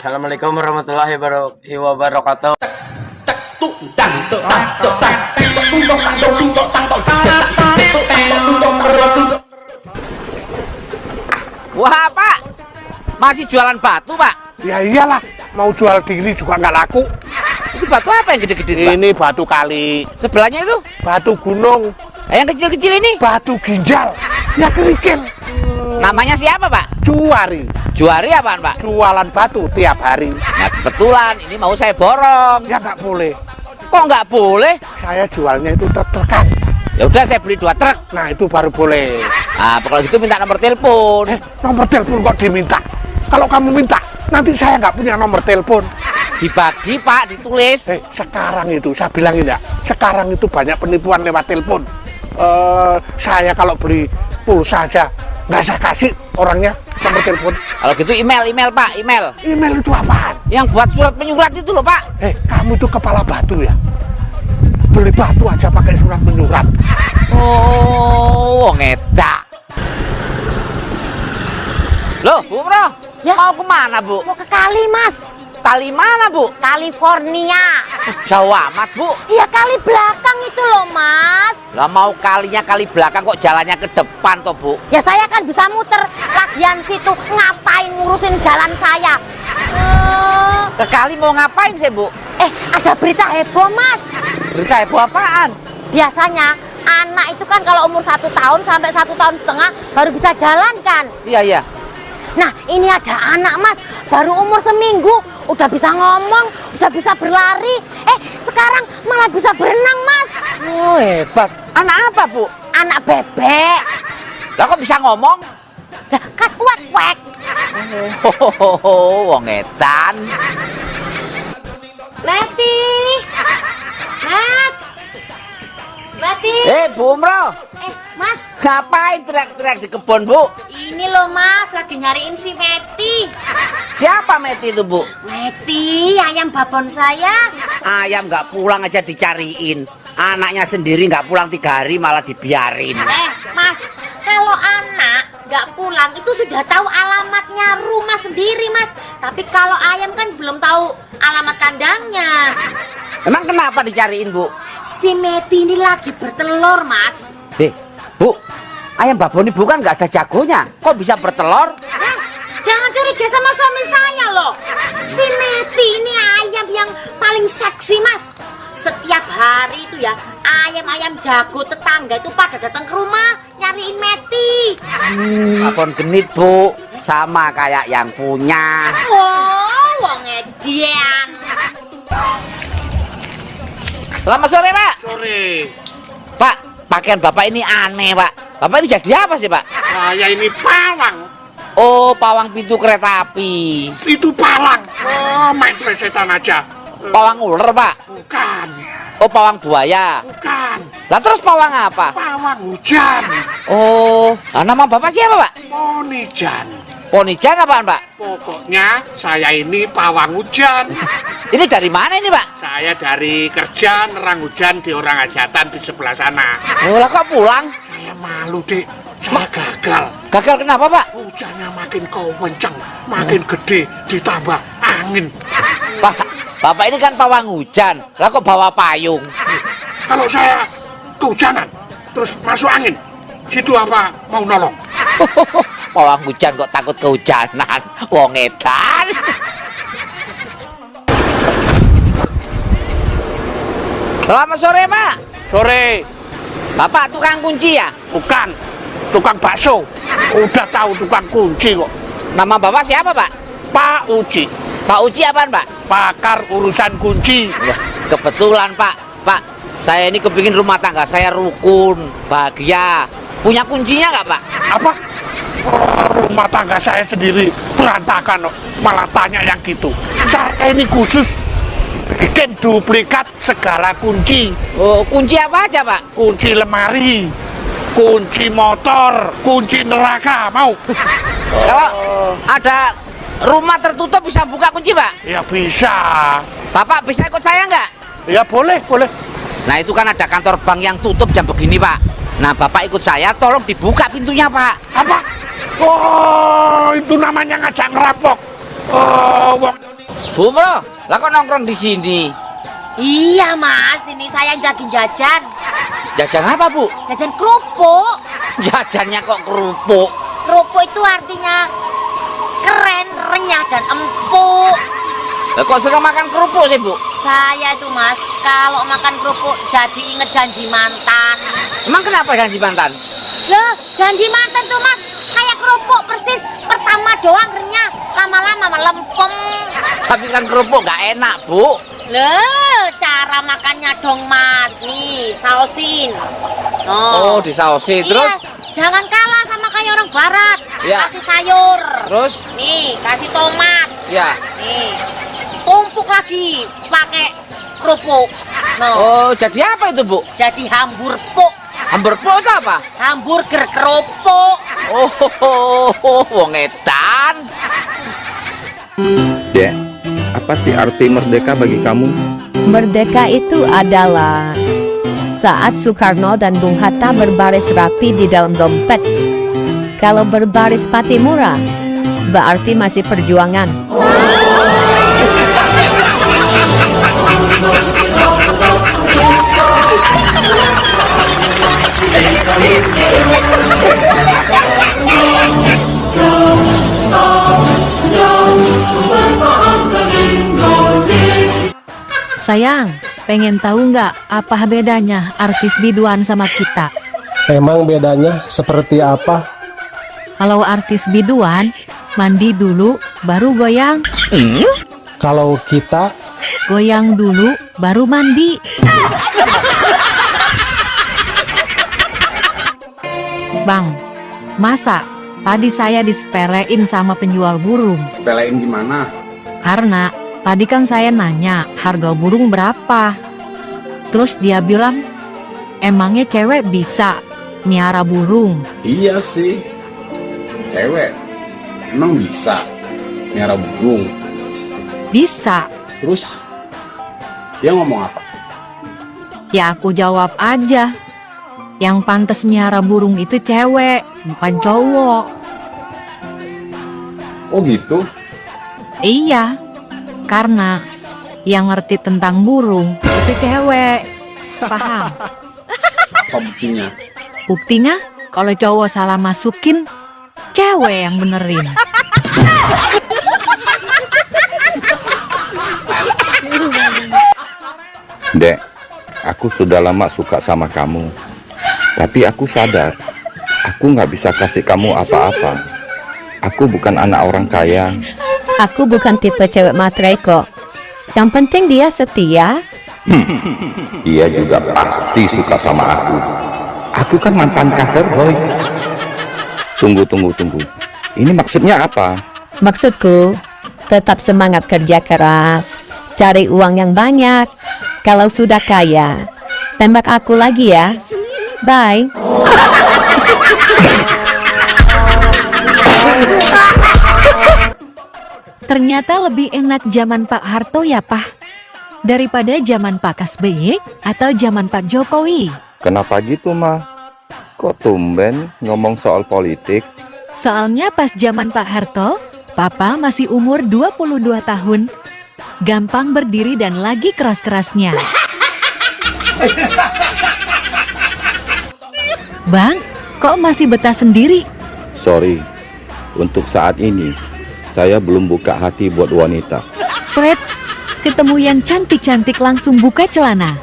Assalamualaikum warahmatullahi wabarakatuh. Wah, Pak, masih jualan batu, Pak? Ya iyalah, mau jual diri juga nggak laku. Itu batu apa yang gede-gede, Pak? Ini batu kali, Sebelahnya itu? batu gunung, Yang kecil-kecil ini? batu ginjal, ya kerikil. Namanya siapa, Pak? Cuari, Juari apaan, Pak? jualan batu tiap hari. Nah, kebetulan ini mau saya borong. Ya nggak boleh, Kok nggak boleh? saya jualnya itu truk-trukan. Ya udah, saya beli 2 truk. Nah itu baru boleh. Nah, kalau gitu minta nomor telepon. Nomor telepon kok diminta? Kalau kamu minta, nanti saya nggak punya nomor telepon. Dibagi, Pak, ditulis. Sekarang itu, saya bilangin ya, sekarang itu banyak penipuan lewat telepon. Saya kalau beli pulsa aja, nggak saya kasih orangnya nomor telepon. Kalau gitu email, Pak, email. Email itu apaan? Yang buat surat menyurat itu loh, Pak. Kamu itu kepala batu ya? Beli batu aja pakai surat menyurat. Oh, ngedak. Loh, Bu Bro, Ya. mau kemana, Bu? Mau ke kali, Mas. Kali mana, Bu? California. Jauh amat, Bu. Iya, kali belakang itu loh, Mas. Lah mau kalinya kali belakang kok jalannya ke depan toh, Bu? Ya saya kan bisa muter. Lagian situ ngapain ngurusin jalan saya? Ke kali mau ngapain sih, Bu? Ada berita heboh, Mas. Berita heboh apaan? Biasanya anak itu kan kalau umur 1 tahun sampai 1,5 tahun baru bisa jalan kan. Iya, iya. Nah, ini ada anak, Mas, baru umur seminggu udah bisa ngomong, udah bisa berlari. Sekarang malah bisa berenang, Mas. Oh, hebat. Anak apa, Bu? Anak bebek. Lah kok bisa ngomong? Lah kan wek-wek. Oh, wong edan. Meti. Meti. Bu Umroh, Mas, ngapain teriak-teriak di kebun, Bu? ini loh Mas, lagi nyariin si Meti. Siapa Meti itu, Bu? Meti, ayam babon saya. Ayam nggak pulang aja dicariin. Anaknya sendiri nggak pulang 3 hari malah dibiarin. Mas, kalau anak nggak pulang itu sudah tahu alamatnya rumah sendiri, Mas. Tapi kalau ayam kan belum tahu alamat kandangnya. Emang kenapa dicariin, Bu? Si Meti ini lagi bertelur, Mas. Bu, ayam babon ibu kan nggak ada jagonya. Kok bisa bertelur? Jangan curiga sama suami saya loh. Si Meti ini ayam yang paling seksi, Mas. Setiap hari itu ya, ayam-ayam jago tetangga itu pada datang ke rumah nyariin Meti. Babon genit, Bu. Sama kayak yang punya. Oh, wong edian. Selamat sore, Pak. Sore, Pak, pakaian Bapak ini aneh, Pak. Bapak ini jadi apa sih, Pak? saya ini pawang. Oh, pawang pintu kereta api. Itu palang. Main plesetan aja. Pawang ular, Pak. Bukan, Oh, pawang buaya. bukan. Lah terus pawang apa? Pawang hujan. Oh, nama Bapak siapa, Pak? Monijan. Ponijan apaan, Pak? Pokoknya saya ini pawang hujan. Ini dari mana ini, Pak? Saya dari kerja nerang hujan di orang hajatan di sebelah sana. Oh, lah kok pulang? Saya malu, Dek. Saya gagal. Gagal kenapa, Pak? Hujannya makin kenceng, makin gede, ditambah angin. Pak, Bapak ini kan pawang hujan. Lah kok bawa payung? Kalau saya kehujanan, terus masuk angin, situ apa mau nolong? Pawang hujan kok takut kehujanan. Wong edan. Selamat sore, Pak. Sore, Bapak tukang kunci ya? bukan tukang bakso. Udah tahu tukang kunci kok. Nama Bapak siapa, Pak? Pak Uci, Pak Uci apaan, Pak? pakar urusan kunci. Wah, kebetulan, Pak. Pak, saya ini kepingin rumah tangga saya rukun, bahagia. Punya kuncinya nggak, Pak? Apa? Rumah tangga saya sendiri berantakan kok. Malah tanya yang gitu. Saya ini khusus bikin duplikat segala kunci. Oh, kunci apa aja, Pak? Kunci lemari, kunci motor, kunci neraka, mau? Kalau ada rumah tertutup bisa buka kunci, Pak? Ya bisa. Bapak bisa ikut saya nggak? Ya boleh, boleh. Nah, itu kan ada kantor bank yang tutup jam begini, Pak. Nah, Bapak ikut saya, tolong dibuka pintunya, Pak. Apa? Oh, itu namanya ngajak ngerampok. Oh, wong Bu Mro, lah kok nongkrong di sini? Iya mas, ini saya lagi jajan. Jajan apa, Bu? Jajan kerupuk. Jajannya kok kerupuk. Kerupuk itu artinya keren, renyah, dan empuk. Lah kok sering makan kerupuk sih, Bu? Saya itu mas, kalau makan kerupuk jadi inget janji mantan. Emang kenapa janji mantan? Lah, janji mantan tuh mas, kayak kerupuk persis. Pertama doang renyah, lama-lama melempem. Tapi kan kerupuk gak enak, Bu. Loh, cara makannya dong mas. Nih, sausin. Oh, disausi. Terus? Iya, jangan kalah sama kayak orang barat. Iya. Kasih sayur. Terus? Nih, kasih tomat. Ya. Nih, tumpuk lagi pakai kerupuk. No. Oh, jadi apa itu, Bu? Jadi hamburpuk. Hamburpuk itu apa? Hamburger kerupuk. Oh, wong edan. Dek, apa sih arti merdeka bagi kamu? Merdeka itu adalah saat Soekarno dan Bung Hatta berbaris rapi di dalam dompet. Kalau berbaris pati murah, berarti masih perjuangan. Sayang, pengen tahu nggak apa bedanya artis biduan sama kita? Emang bedanya seperti apa? Kalau artis biduan, mandi dulu, baru goyang. Kalau kita, Goyang dulu, baru mandi. Bang, masa tadi saya disepelein sama penjual burung? Sepelein gimana? Karena tadi kan saya nanya harga burung berapa. Terus dia bilang, emangnya cewek bisa miara burung? Iya sih, cewek emang bisa miara burung. Bisa. Terus dia ngomong apa? Ya aku jawab aja. Yang pantas miara burung itu cewek, bukan cowok. Oh gitu? Iya, karena yang ngerti tentang burung itu cewek. Paham? Apa buktinya? Buktinya kalau cowok salah masukin, cewek yang benerin. Dek, aku sudah lama suka sama kamu. Tapi aku sadar, aku nggak bisa kasih kamu apa-apa. Aku bukan anak orang kaya. Aku bukan tipe cewek materai kok. Yang penting dia setia. Dia juga pasti suka sama aku. Aku kan mantan cover boy. Tunggu. Ini maksudnya apa? Maksudku, tetap semangat kerja keras, cari uang yang banyak. Kalau sudah kaya, tembak aku lagi ya. Bye. Ternyata lebih enak zaman Pak Harto ya, Pak, daripada zaman Pak SBY atau zaman Pak Jokowi. Kenapa gitu, Ma? Kok tumben ngomong soal politik? Soalnya pas zaman Pak Harto, Papa masih umur 22 tahun. Gampang berdiri dan lagi keras-kerasnya. Bang, kok masih betah sendiri? Sorry, untuk saat ini saya belum buka hati buat wanita. Fred, ketemu yang cantik-cantik langsung buka celana.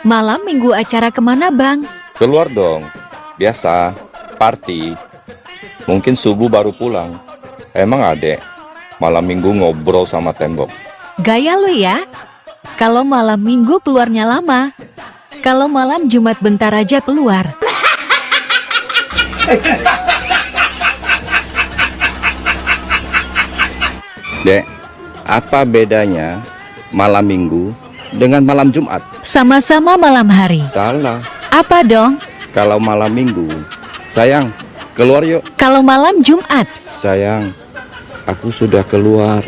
Malam minggu acara kemana, Bang? Keluar dong, biasa, party. Mungkin subuh baru pulang. Emang adek, malam minggu ngobrol sama tembok. Gaya lu ya. Kalau malam minggu keluarnya lama. Kalau malam Jumat bentar aja keluar. Dek, apa bedanya malam minggu dengan malam Jumat? Sama-sama malam hari. Salah, Apa dong? kalau malam minggu. Sayang, keluar yuk. Kalau malam Jumat. Sayang, aku sudah keluar.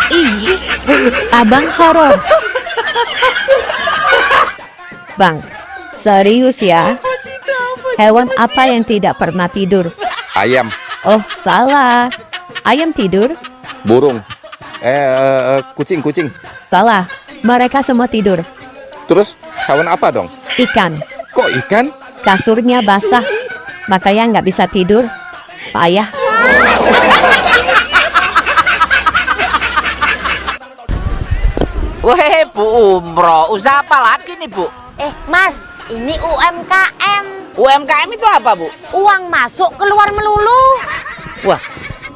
Ih, abang horor. Bang, serius ya? Hewan apa yang tidak pernah tidur? Ayam, Oh, salah. Ayam tidur? burung, kucing. Salah. Mereka semua tidur. Terus hewan apa dong? Ikan. Kok ikan? Kasurnya basah. Makanya nggak bisa tidur. Payah. Weh, Bu Umroh, usaha apa lagi nih, Bu? Mas, ini UMKM. UMKM itu apa, Bu? Uang masuk keluar melulu. Wah,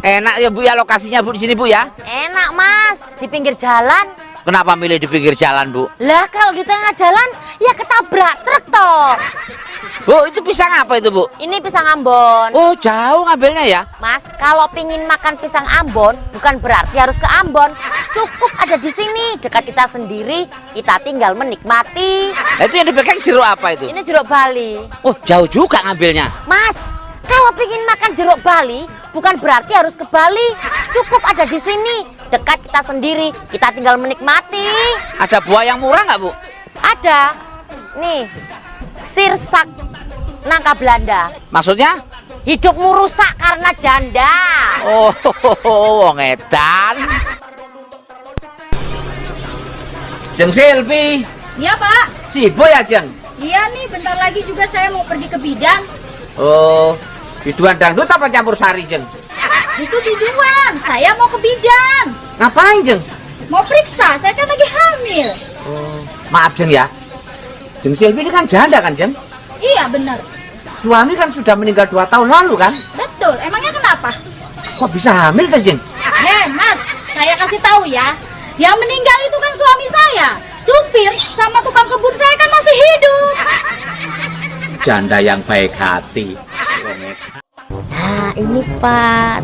enak ya, Bu, ya lokasinya, Bu, di sini, Bu, ya. Enak, Mas. Di pinggir jalan. Kenapa milih di pinggir jalan, Bu? Lah, kalau di tengah jalan, ya ketabrak truk toh. Bu, itu pisang apa itu, Bu? Ini pisang Ambon. Oh, jauh ngambilnya ya? Mas, kalau pingin makan pisang Ambon, bukan berarti harus ke Ambon. Cukup ada di sini, dekat kita sendiri. Kita tinggal menikmati. Nah, itu yang dipegang jeruk apa itu? Ini jeruk Bali. Oh, jauh juga ngambilnya. Mas, kalau pingin makan jeruk Bali, bukan berarti harus ke Bali. Cukup ada di sini, dekat kita sendiri. Kita tinggal menikmati. Ada buah yang murah nggak, Bu? Ada, nih, sirsak nangka Belanda. Maksudnya? Hidupmu rusak karena janda. Oh, wong edan. Jeng Silvi. Iya Pak, Sibuk ya, Jeng? iya nih bentar lagi juga saya mau pergi ke bidang. Oh, biduan dangdut apa campur sari, Jeng? Itu biduan, saya mau ke bidang. Ngapain, Jeng? Mau periksa, saya kan lagi hamil. Maaf, Jeng ya. Jeng Silvi ini kan janda kan, Jeng? Iya benar, Suami kan sudah meninggal 2 tahun lalu kan? betul. Emangnya kenapa? Kok bisa hamil tuh, Jeng? Mas, saya kasih tahu ya. Yang meninggal itu kan suami saya. Supir sama tukang kebun saya kan masih hidup. Janda yang baik hati. Nah, ini pas.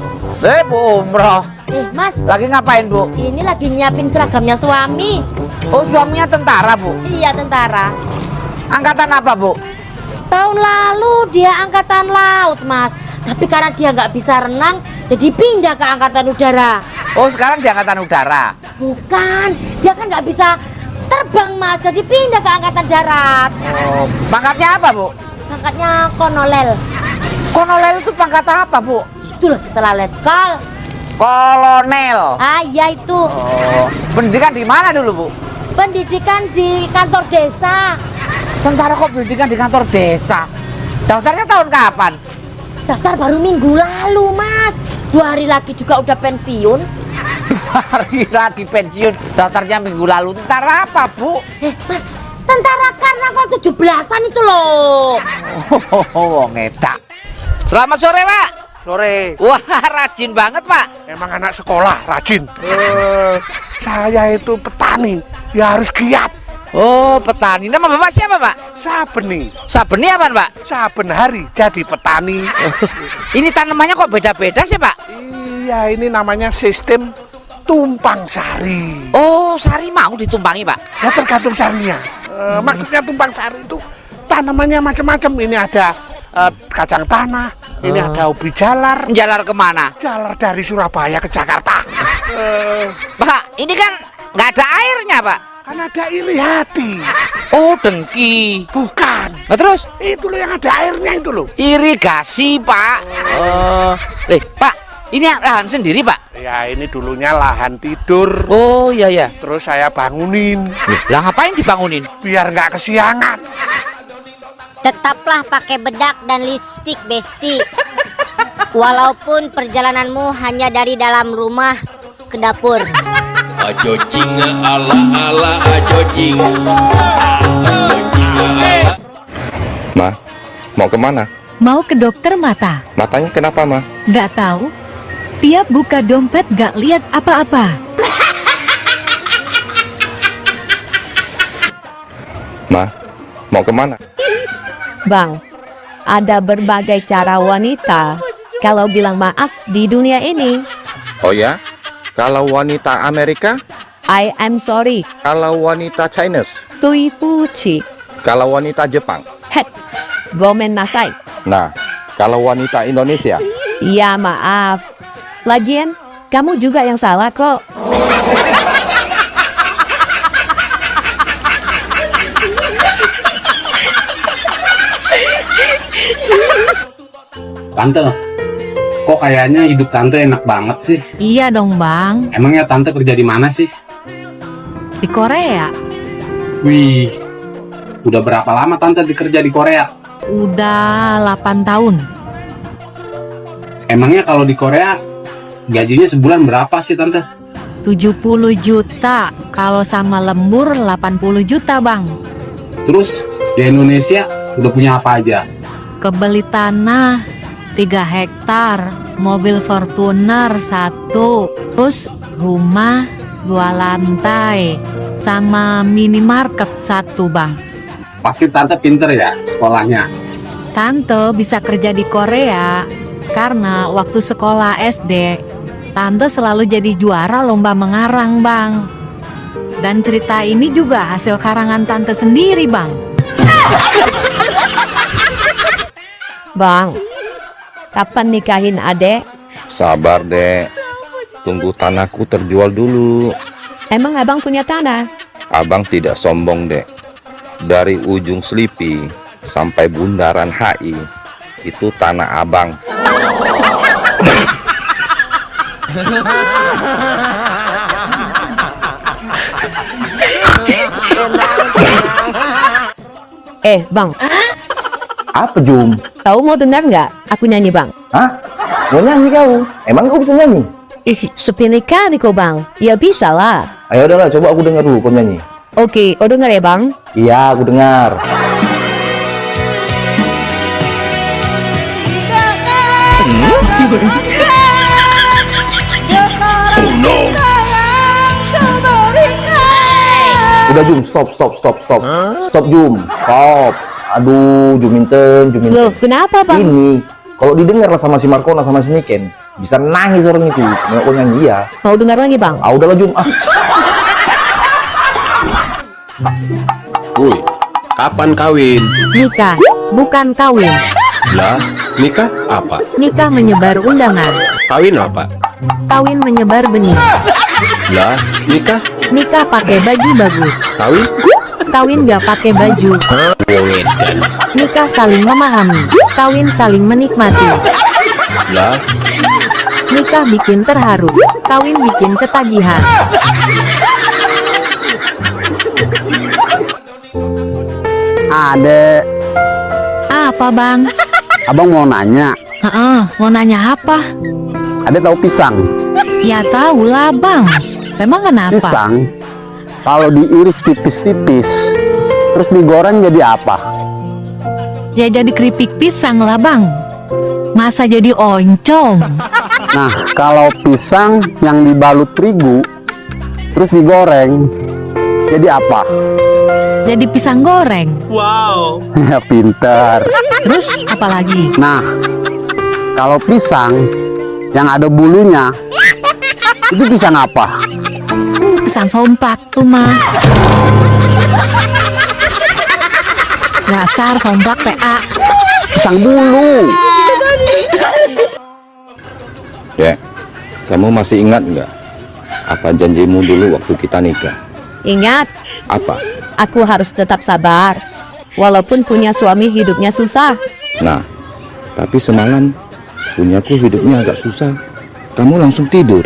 Bu Umroh. Mas, Lagi ngapain, Bu? ini lagi nyiapin seragamnya suami. Oh, suaminya tentara, Bu. Iya, tentara. Angkatan apa, Bu? Tahun lalu dia angkatan laut, Mas. Tapi karena dia nggak bisa renang, jadi pindah ke angkatan udara. Oh, sekarang di angkatan udara. Bukan, dia kan nggak bisa terbang, Mas. Jadi pindah ke angkatan darat. Oh, pangkatnya apa, Bu? Angkatnya konolel. Kolonel itu pangkat apa, Bu? Itulah setelah letkol. Kolonel. Ah, ya itu. Oh, pendidikan di mana dulu, Bu? Pendidikan di kantor desa. Tentara kok pendidikan di kantor desa? Daftarnya tahun kapan? Daftar baru minggu lalu, Mas. 2 hari lagi juga udah pensiun. Hari lagi pensiun, daftarnya minggu lalu. Tentara apa, Bu? Mas, tentara karnaval 17-an itu loh. Oh, wong edak. Selamat sore, Pak. Sore, Wah, rajin banget, Pak. emang anak sekolah rajin. Saya itu petani, ya harus giat. Oh, petani. Nama Bapak siapa, Pak? Saben Sabeni apa, Pak? saben hari jadi petani. Ini tanamannya kok beda-beda sih, Pak? Iya, ini namanya sistem tumpang sari. Oh, sari mau ditumpangi, Pak? Ya tergantung sarinya. Maksudnya tumpang sari itu tanamannya macam-macam. Ini ada kacang tanah, ini ada ubi jalar. Jalar kemana? Jalar dari Surabaya ke Jakarta. Pak, ini kan nggak ada airnya, Pak. Kan ada iri hati. Oh, dengki. Bukan. Nah, terus? Itu loh yang ada airnya itu loh. Irigasi, Pak. Pak, ini lahan sendiri, Pak? Ya ini dulunya lahan tidur. Oh, iya, iya. Terus saya bangunin Lah, ngapain dibangunin? biar nggak kesiangan. Tetaplah pakai bedak dan lipstik, Besti. Walaupun perjalananmu hanya dari dalam rumah ke dapur. Ajo jinga ala ala ajo jing. Ma, mau kemana? Mau ke dokter mata? Matanya kenapa, Ma? Gak tahu. Tiap buka dompet gak lihat apa-apa. Ma, mau kemana? Bang, ada berbagai cara wanita kalau bilang maaf di dunia ini. Oh ya? Kalau wanita Amerika? I am sorry. Kalau wanita Chinese? Tui Fuchi. Kalau wanita Jepang? Het. Gomen nasai. Nah, kalau wanita Indonesia? Ya maaf. Lagian, kamu juga yang salah kok. Tante, Kok kayaknya hidup tante enak banget sih? Iya dong bang, Emangnya tante kerja di mana sih? di Korea. Wih, udah berapa lama tante kerja di Korea? Udah 8 tahun. Emangnya kalau di Korea gajinya sebulan berapa sih tante? 70 juta, kalau sama lembur 80 juta bang. Terus di Indonesia udah punya apa aja? Kebeli tanah 3 hektar, mobil Fortuner 1, terus rumah 2 lantai, sama minimarket 1 bang. Pasti tante pinter ya sekolahnya. Tante bisa kerja di Korea karena waktu sekolah SD, Tante selalu jadi juara lomba mengarang bang. Dan cerita ini juga hasil karangan Tante sendiri bang. Bang, kapan nikahin adek? Sabar, Dek. Tunggu tanahku terjual dulu. Emang abang punya tanah? Abang tidak sombong, Dek. Dari ujung Selipi sampai bundaran HI, itu tanah abang. Bang. Apa, Jum? Kau mau dengar nggak aku nyanyi, Bang? Hah? Mau nyanyi kau? Emang kau bisa nyanyi? Sepele kali kau, Bang. Ya bisa lah. Ayo udahlah, coba aku dengar dulu kau nyanyi. Oke, kau dengar ya, Bang? Iya, aku dengar. Udah Jum, stop. Stop Jum, stop. Aduh, Juminten. Loh, kenapa Bang? Ini, kalau didengar lah sama si Markona sama si Niken, bisa nangis orang itu. Nggak kau nyanyi ya. Mau dengar lagi, Bang? Ah, udahlah Jum. Woi, kapan kawin? Nikah, bukan kawin. Lah, nikah apa? Nikah menyebar undangan. Kawin apa? Kawin menyebar benih. Lah, nikah? Nikah pakai baju bagus. Kawin? Kawin gak pakai baju. Wedan. Nikah saling memahami. Kawin saling menikmati. Lah, Nikah bikin terharu. Kawin bikin ketagihan. Adek, Apa bang? abang mau nanya. Mau nanya apa? Adek tahu pisang? Ya tahu lah bang. Memang kenapa? Pisang, kalau diiris tipis-tipis, terus digoreng jadi apa? Ya jadi keripik pisang lah bang. Masa jadi oncom? Nah, kalau pisang yang dibalut terigu, terus digoreng, jadi apa? Jadi pisang goreng. wow. Ya pinter. Terus apa lagi? Nah, kalau pisang yang ada bulunya, itu pisang apa? Pisang somplak tuh mah. Dasar somplak PA. Pisang bulu. Dek, kamu masih ingat nggak apa janjimu dulu waktu kita nikah? Ingat, Apa? aku harus tetap sabar. Walaupun punya suami hidupnya susah. Nah, tapi semalam punyaku hidupnya agak susah. Kamu langsung tidur.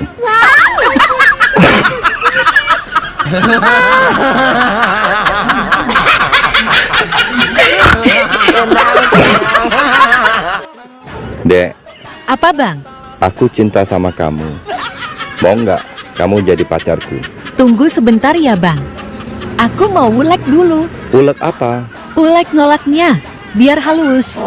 Dek, Apa bang? aku cinta sama kamu. Mau nggak kamu jadi pacarku? Tunggu sebentar ya bang. Aku mau ulek dulu. Ulek apa? Ulek nolaknya, biar halus.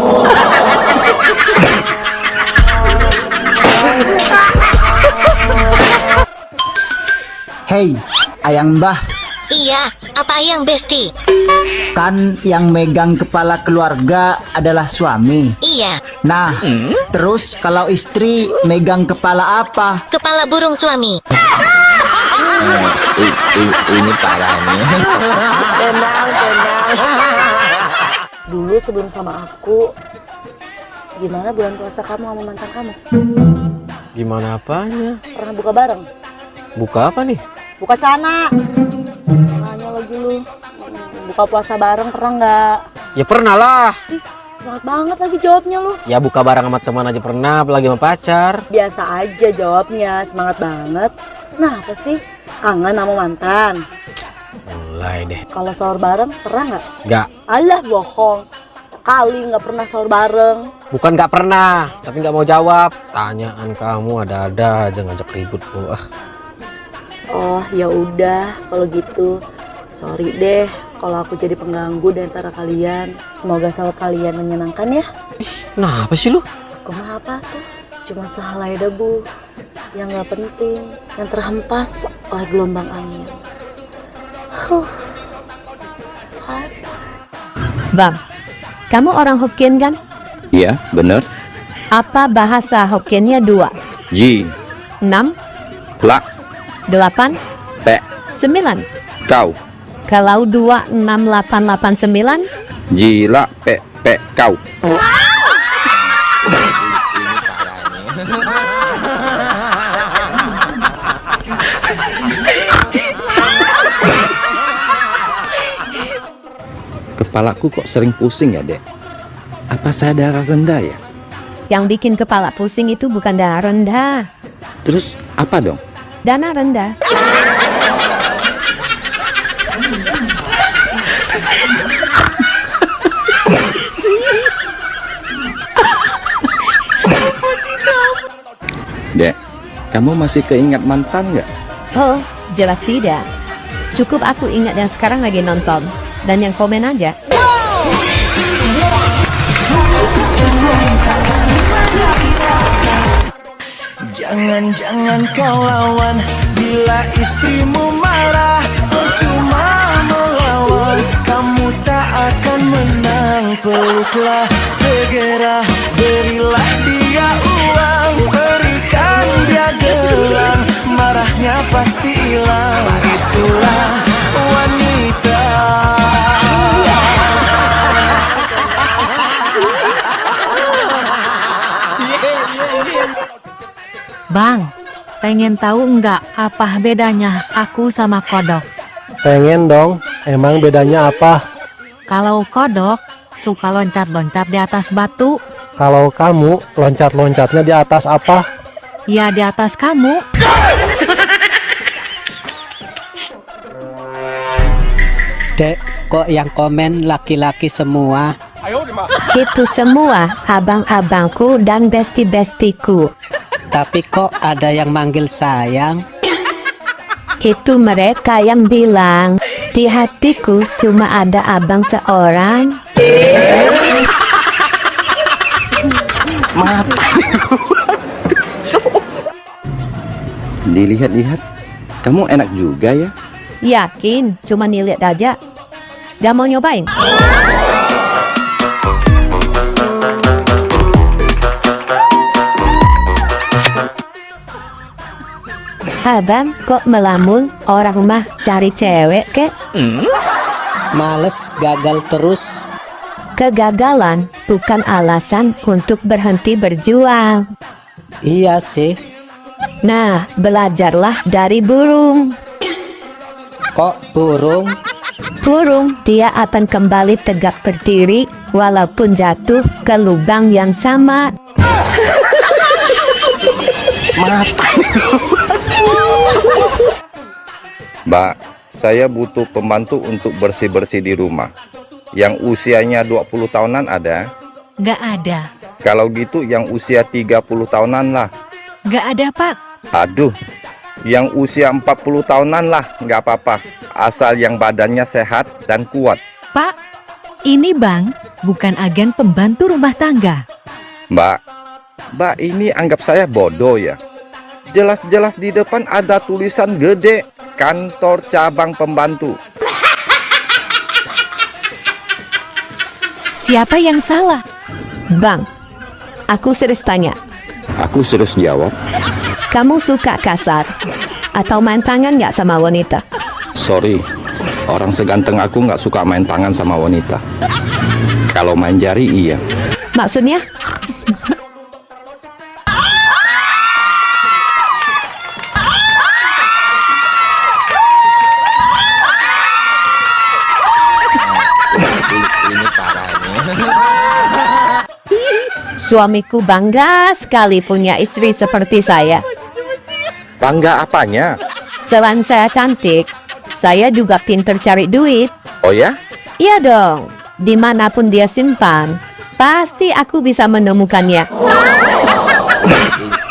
Hei, ayang mbah, Iya, apa yang Besti? kan yang megang kepala keluarga adalah suami. Iya, Nah, terus kalau istri megang kepala apa? kepala burung suami. Ini parahnya. Dulu sebelum sama aku, gimana bulan puasa kamu sama mantan kamu? Gimana apanya? Pernah buka bareng? Buka apa nih? Buka sana. Nanya lagi lu. Buka puasa bareng pernah nggak? Ya pernah lah. Semangat banget lagi jawabnya lu. Ya buka bareng sama teman aja pernah, apalagi sama pacar. Biasa aja jawabnya, semangat banget. Nah, apa sih? Kangen sama mantan? Mulai deh. Kalau sahur bareng, pernah nggak? Nggak. Alah, bohong. Kali nggak pernah sahur bareng. Bukan nggak pernah, tapi nggak mau jawab. Tanyaan kamu ada-ada aja ngajak ribut lu. Oh, ya udah kalau gitu. Sorry deh kalau aku jadi pengganggu di antara kalian. Semoga sahur kalian menyenangkan ya. Nah, apa sih lu? Koma apa tuh? Cuma sehelai debu yang nggak penting, yang terhempas oleh gelombang angin. Bang, kamu orang Hokkien kan? Iya, bener. Apa bahasa Hokkiennya 2? Ji, 6, la, 8, pe, 9. kau. Kalau 2, 6, 8, 8, 9? Ji, la, pe, kau. Kepalaku kok sering pusing ya, Dek? Apa saya darah rendah ya? Yang bikin kepala pusing itu bukan darah rendah. Terus apa dong? Dana rendah. Dek, kamu masih keingat mantan nggak? Oh, jelas tidak. Cukup aku ingat yang sekarang lagi nonton. Dan yang komen aja. Jangan-jangan kau lawan. Bila istrimu marah, percuma melawan. Kamu tak akan menang. Peluklah segera, berilah dia uang, berikan dia gelang. Marahnya pasti hilang. Itulah wanita. Bang, pengen tahu nggak apa bedanya aku sama kodok? Pengen dong, emang bedanya apa? Kalau kodok suka loncat-loncat di atas batu, Kalau kamu loncat-loncatnya di atas apa? ya di atas kamu. Dek, kok yang komen laki-laki semua? Itu semua abang-abangku dan besti-bestiku. Tapi kok ada yang manggil sayang? Itu mereka yang bilang, di hatiku cuma ada abang seorang. Mata. Dilihat-lihat, kamu enak juga ya. Yakin, cuma nilihat aja. Gak mau nyobain? Abang kok melamun, orang mah cari cewek kek? Males, gagal terus. Kegagalan bukan alasan untuk berhenti berjuang. Iya sih. Nah, belajarlah dari burung. Kok burung? Burung, dia akan kembali tegak berdiri walaupun jatuh ke lubang yang sama. Mata. Mbak, saya butuh pembantu untuk bersih-bersih di rumah. Yang usianya 20 tahunan ada? Nggak ada. Kalau gitu yang usia 30 tahunan lah. Nggak ada, Pak. Aduh, yang usia 40 tahunan lah, nggak apa-apa. Asal yang badannya sehat dan kuat. Pak, ini Bang, bukan agen pembantu rumah tangga. Mbak ini anggap saya bodoh ya? Jelas-jelas di depan ada tulisan gede, kantor cabang pembantu. Siapa yang salah? Bang, aku serius tanya. Aku serius jawab. Kamu suka kasar? Atau main tangan nggak sama wanita? Sorry, orang seganteng aku nggak suka main tangan sama wanita. Kalau main jari iya. Maksudnya? Ini parah ini. Suamiku bangga sekali punya istri seperti saya. Bangga apanya? Selain saya cantik, saya juga pinter cari duit. Oh ya? Iya dong, dimanapun dia simpan, pasti aku bisa menemukannya.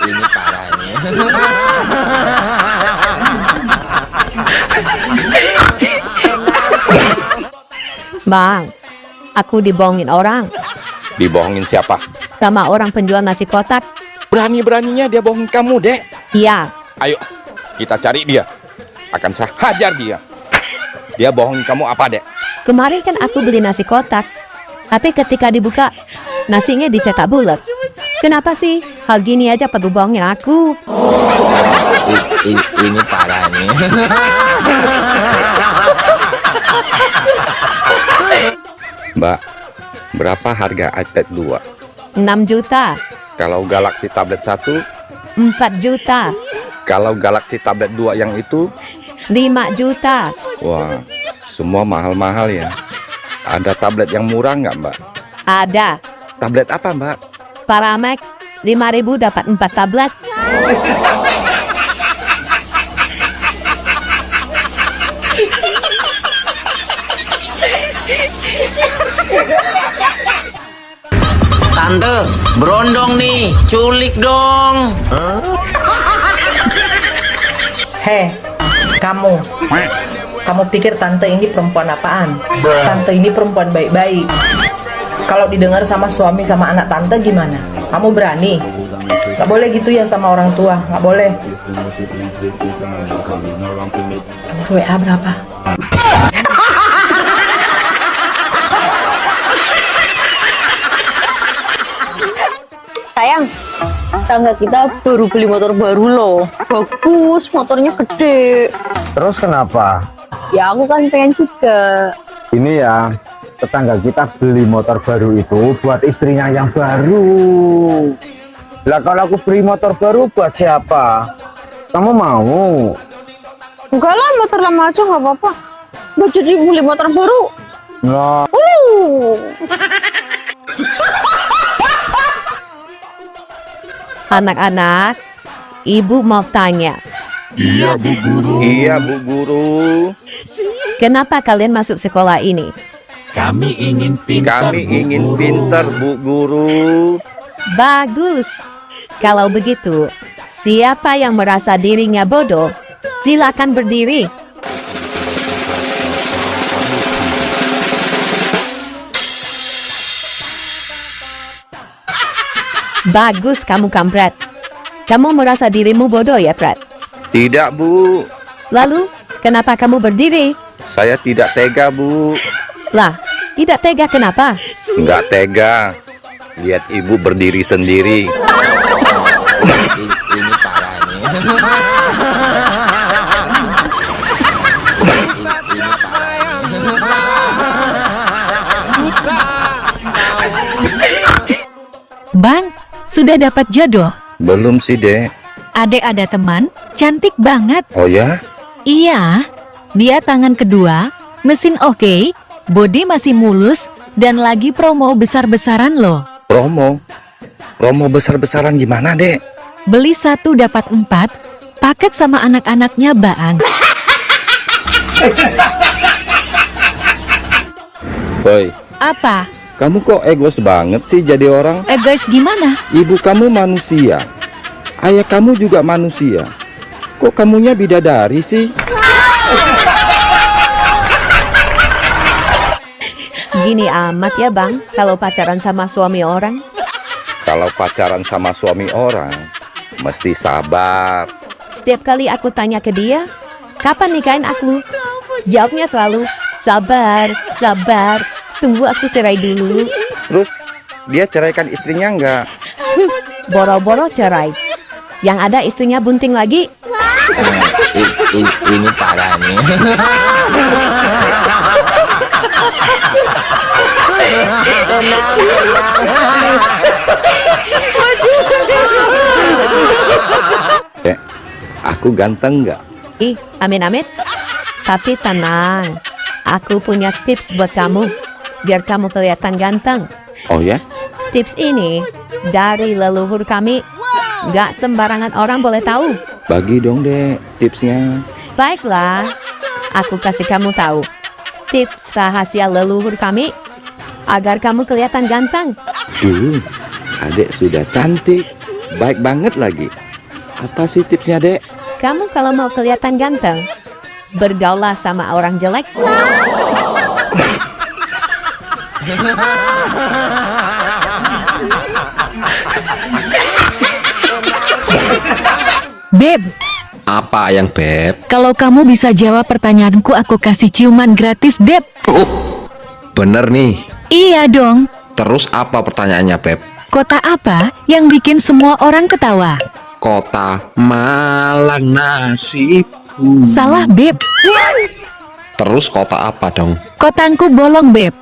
Ini parahnya. Bang, aku dibohongin orang. Dibohongin siapa? Sama orang penjual nasi kotak. Berani-beraninya dia bohongin kamu, Dek. Iya. Ayo, kita cari dia. Akan saya hajar dia. Dia bohongin kamu apa, Dek? Kemarin kan aku beli nasi kotak, tapi ketika dibuka, nasinya dicetak bulat. Kenapa sih? Hal gini aja perlu bohongin aku. Ini parahnya. Mbak, berapa harga iPad 2? 6 juta. Kalau Galaxy Tablet 1? 4 juta. Kalau Galaxy Tablet 2 yang itu? 5 juta. Wah, semua mahal-mahal ya. Ada tablet yang murah nggak, Mbak? Ada. Tablet apa, Mbak? Paramek, 5.000 dapat 4 tablet. Tante, berondong nih, culik dong. Hei, kamu pikir tante ini perempuan apaan? Tante ini perempuan baik-baik. Kalau didengar sama suami sama anak tante gimana? Kamu berani? Gak boleh gitu ya sama orang tua, gak boleh. WA berapa? Sayang, tangga kita baru beli motor baru loh. Bagus, motornya gede. Terus kenapa? Ya aku kan pengen juga. Ini ya, tetangga kita beli motor baru itu buat istrinya yang baru. Lah kalau aku beli motor baru buat siapa? Kamu mau? Enggak lah, motor lama aja nggak apa-apa. Nggak jadi beli motor baru. Lah. Anak-anak, ibu mau tanya. Iya, Bu Guru. Iya, Bu Guru. Kenapa kalian masuk sekolah ini? Kami ingin pintar, Bu Guru. Bagus. Kalau begitu, siapa yang merasa dirinya bodoh, silakan berdiri. Bagus kamu, kampret. Kamu merasa dirimu bodoh ya, Pret? Tidak, Bu. Lalu, kenapa kamu berdiri? Saya tidak tega, Bu. Lah, tidak tega kenapa? Nggak tega. Lihat ibu berdiri sendiri. Ini parahnya. Bang, sudah dapat jodoh? Belum sih, Dek. Adek ada teman, cantik banget. Oh ya? Iya, dia tangan kedua, mesin oke, bodi masih mulus, dan lagi promo besar-besaran loh. Promo? Promo besar-besaran gimana, Dek? Beli 1 dapat 4, paket sama anak-anaknya Baang. Boy, Apa? kamu kok egois banget sih jadi orang? Guys, gimana? Ibu kamu manusia. Ayah kamu juga manusia. Kok kamunya bidadari sih? Gini amat ya, Bang, kalau pacaran sama suami orang. Kalau pacaran sama suami orang, mesti sabar. Setiap kali aku tanya ke dia, kapan nikahin aku? Jawabnya selalu, sabar, sabar, tunggu aku cerai dulu. Terus, dia ceraikan istrinya nggak? Boro-boro cerai. Yang ada istrinya bunting lagi. Ini parahnya. Aku ganteng nggak? Ih, amin-amin. Tapi tenang, aku punya tips buat kamu, biar kamu kelihatan ganteng. Oh ya? Tips ini dari leluhur kami. Gak sembarangan orang boleh tahu. Bagi dong, Dek, tipsnya. Baiklah, aku kasih kamu tahu. Tips rahasia leluhur kami agar kamu kelihatan ganteng. Duh, adek sudah cantik. Baik banget lagi. Apa sih tipsnya, Dek? Kamu kalau mau kelihatan ganteng, bergaulah sama orang jelek. Beb, Apa yang Beb? kalau kamu bisa jawab pertanyaanku, aku kasih ciuman gratis, Beb. Bener nih. Iya dong. Terus apa pertanyaannya Beb? Kota apa yang bikin semua orang ketawa? Kota Malang nasibku. Salah, Beb. Terus kota apa dong? Kotangku bolong, Beb.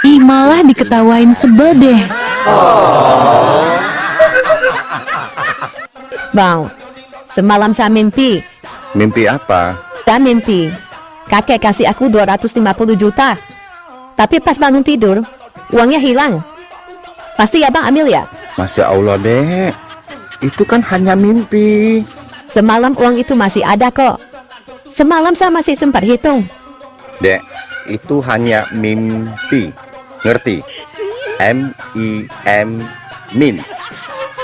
Ih, malah diketawain, sebel deh. Bang, semalam saya mimpi. Mimpi apa? Saya mimpi kakek kasih aku 250 juta. Tapi pas bangun tidur, uangnya hilang. Pasti abang ambil ya? Masya Allah, Dek. Itu kan hanya mimpi. Semalam uang itu masih ada kok. Semalam saya masih sempat hitung. Dek, itu hanya mimpi. Ngerti? M-I-M min.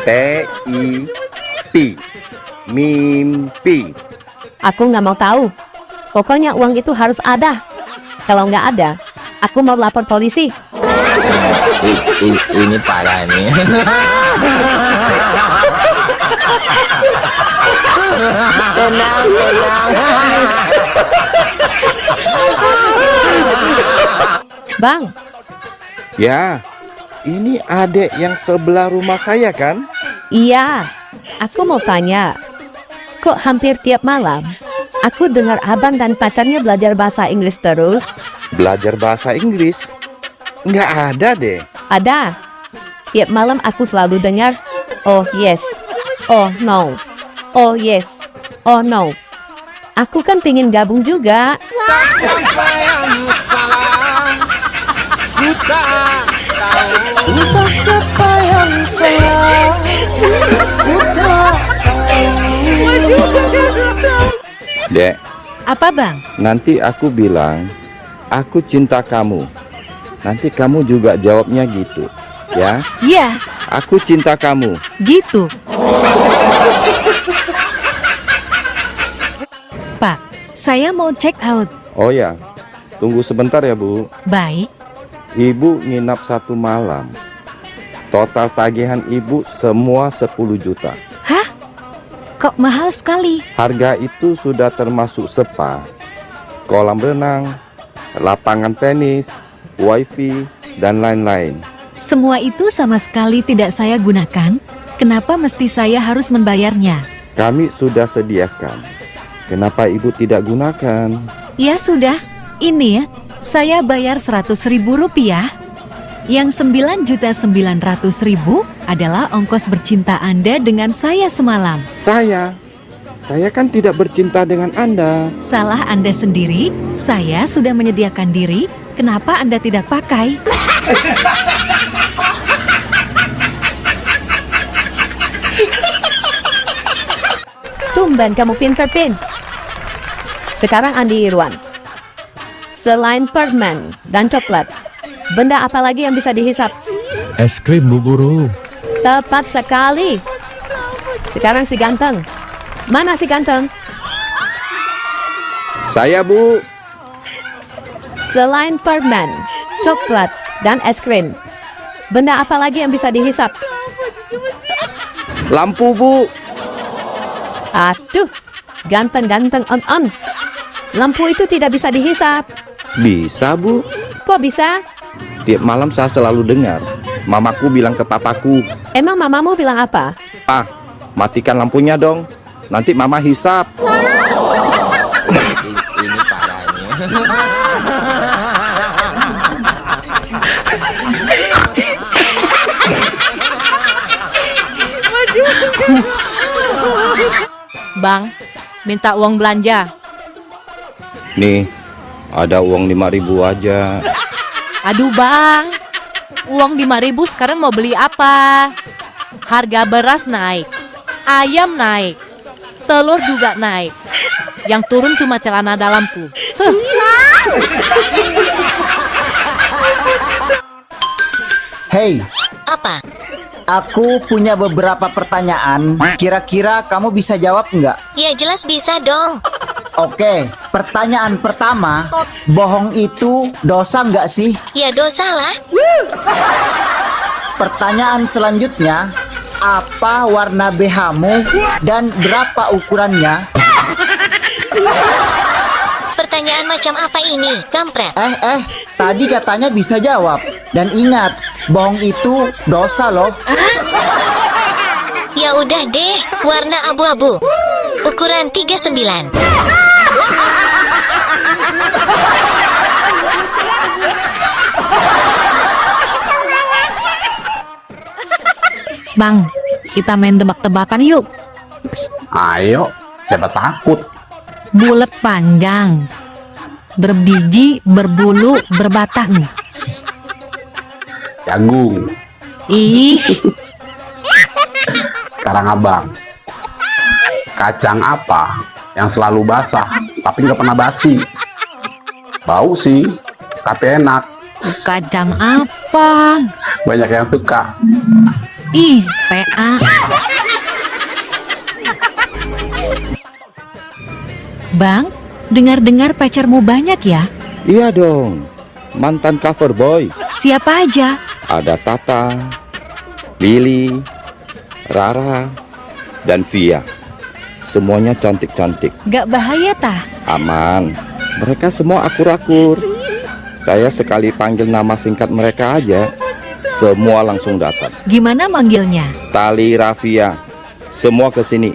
P-I-P. Mimpi. Aku nggak mau tahu. Pokoknya uang itu harus ada. Kalau nggak ada, aku mau lapor polisi. Ini parah nih. Bang, Ya, ini adek yang sebelah rumah saya kan? iya. Aku mau tanya, kok hampir tiap malam aku dengar abang dan pacarnya belajar bahasa Inggris terus? Belajar bahasa Inggris? Nggak ada deh. Ada. Tiap malam aku selalu dengar, oh yes, oh no, oh yes, oh no. Aku kan pengen gabung juga. Entah siapa yang salah. Dek, Apa, Bang? nanti aku bilang, aku cinta kamu. Nanti kamu juga jawabnya gitu, ya? Iya, Aku cinta kamu. gitu. Pak, saya mau check out. Oh ya, tunggu sebentar ya, Bu. Baik. Ibu nginap 1 malam. Total tagihan ibu semua 10 juta. Hah? Kok mahal sekali? Harga itu sudah termasuk spa, kolam renang, lapangan tenis, wifi, dan lain-lain. Semua itu sama sekali tidak saya gunakan. Kenapa mesti saya harus membayarnya? Kami sudah sediakan. Kenapa ibu tidak gunakan? Ya sudah, ini ya, saya bayar Rp100.000. Yang 9.900.000 adalah ongkos bercinta Anda dengan saya semalam. Saya kan tidak bercinta dengan Anda. Salah Anda sendiri, saya sudah menyediakan diri. Kenapa Anda tidak pakai? Tumben kamu pinter, Pin. Sekarang Andi Irwan. Selain permen dan coklat, benda apa lagi yang bisa dihisap? Es krim, Bu Guru. Tepat sekali. Sekarang si ganteng. Mana si ganteng? Saya, Bu. Selain permen, coklat, dan es krim, benda apa lagi yang bisa dihisap? Lampu, Bu. Aduh, ganteng-ganteng on-on. Lampu itu tidak bisa dihisap. Bisa, Bu. Kok bisa? Tiap malam saya selalu dengar mamaku bilang ke papaku, Emang mamamu bilang apa? "Ah, matikan lampunya dong. Nanti mama hisap." Ini parahnya. Bang, minta uang belanja. Nih, ada uang 5.000 aja. Aduh bang, Uang 5.000 sekarang mau beli apa? Harga beras naik, ayam naik, telur juga naik. Yang turun cuma celana dalamku. Hei, Apa? aku punya beberapa pertanyaan. Kira-kira kamu bisa jawab nggak? Ya jelas bisa dong. Oke, pertanyaan pertama, bohong itu dosa nggak sih? Ya dosa lah. Pertanyaan selanjutnya, apa warna BH-mu dan berapa ukurannya? Pertanyaan macam apa ini, kampret? Tadi katanya bisa jawab. Dan ingat, bohong itu dosa loh. Ya udah deh, warna abu-abu. Ukuran 39. Bang, kita main tebak-tebakan yuk. Ayo, siapa takut? Bulat panjang, berbiji, berbulu, berbatang. Jagung. Ih, Sekarang abang. Kacang apa yang selalu basah tapi nggak pernah basi? Bau sih, tapi enak. kacang apa? Banyak yang suka. Ih, PA. Bang, dengar-dengar pacarmu banyak ya? Iya dong, mantan cover boy. Siapa aja? Ada Tata, Lily, Rara, dan Via. Semuanya cantik-cantik. Gak bahaya tah? Aman. Mereka semua akur-akur. Saya sekali panggil nama singkat mereka aja, semua langsung datang. Gimana manggilnya? Tali, Rafia, semua ke sini.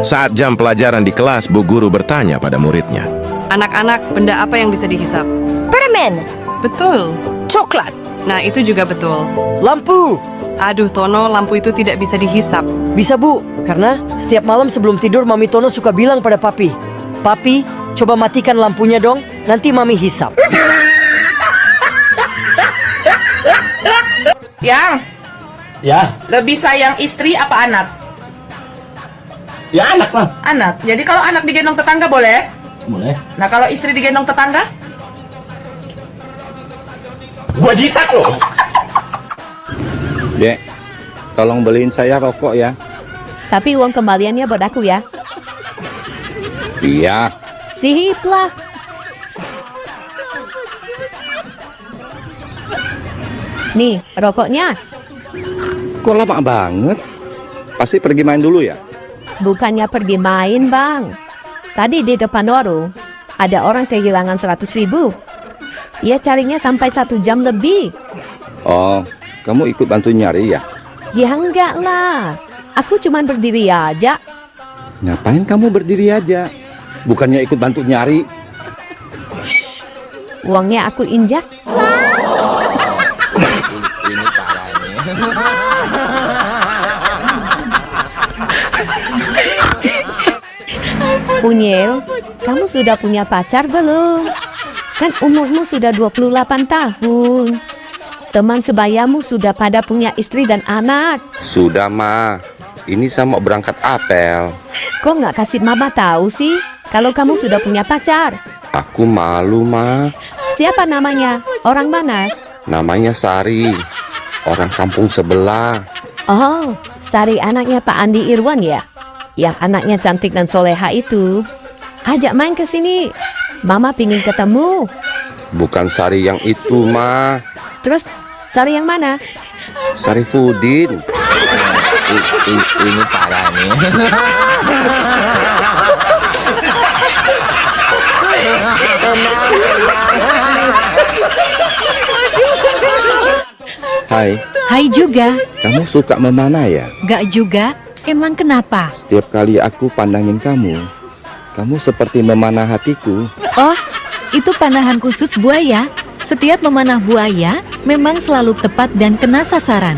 Saat jam pelajaran di kelas, Bu Guru bertanya pada muridnya. Anak-anak, benda apa yang bisa dihisap? Permen. Betul. Coklat. Nah, itu juga betul. Lampu. Aduh, Tono, lampu itu tidak bisa dihisap. Bisa Bu, karena setiap malam sebelum tidur Mami Tono suka bilang pada Papi, Papi, coba matikan lampunya dong, nanti Mami hisap. Yang? Ya. Lebih sayang istri apa anak? Ya anak mah. Anak. Jadi kalau anak digendong tetangga boleh? Boleh. Nah kalau istri digendong tetangga? Gua jitak loh. Dek, tolong beliin saya rokok ya. Tapi uang kembaliannya buat aku ya. Iya. Sip lah. Nih, rokoknya. Kok lama banget? Pasti pergi main dulu ya? Bukannya pergi main, Bang. Tadi di depan warung, ada orang kehilangan 100.000. Ia carinya sampai 1 jam lebih. Oh, kamu ikut bantu nyari ya? Ya enggak lah. Aku cuman berdiri aja. Ngapain kamu berdiri aja? Bukannya ikut bantu nyari? Uangnya aku injak. Ini parahnya. Punyel, kamu sudah punya pacar belum? Kan umurmu sudah 28 tahun. Teman sebayamu sudah pada punya istri dan anak. Sudah, Ma. Ini saya mau berangkat apel. Kok nggak kasih mama tahu sih kalau kamu sudah punya pacar? Aku malu, Ma. Siapa namanya? Orang mana? Namanya Sari. Orang kampung sebelah. Oh, Sari anaknya Pak Andi Irwan ya? Yang anaknya cantik dan soleha itu. Ajak main ke sini. Mama pingin ketemu. Bukan Sari yang itu, Ma. Terus, Sari yang mana? Sari Fudin. Ini parah nih. Hai. Hai juga. Kamu suka memanah ya? Gak juga. Emang kenapa? Setiap kali aku pandangin kamu seperti memanah hatiku. Oh, itu panahan khusus buaya. Setiap memanah buaya memang selalu tepat dan kena sasaran.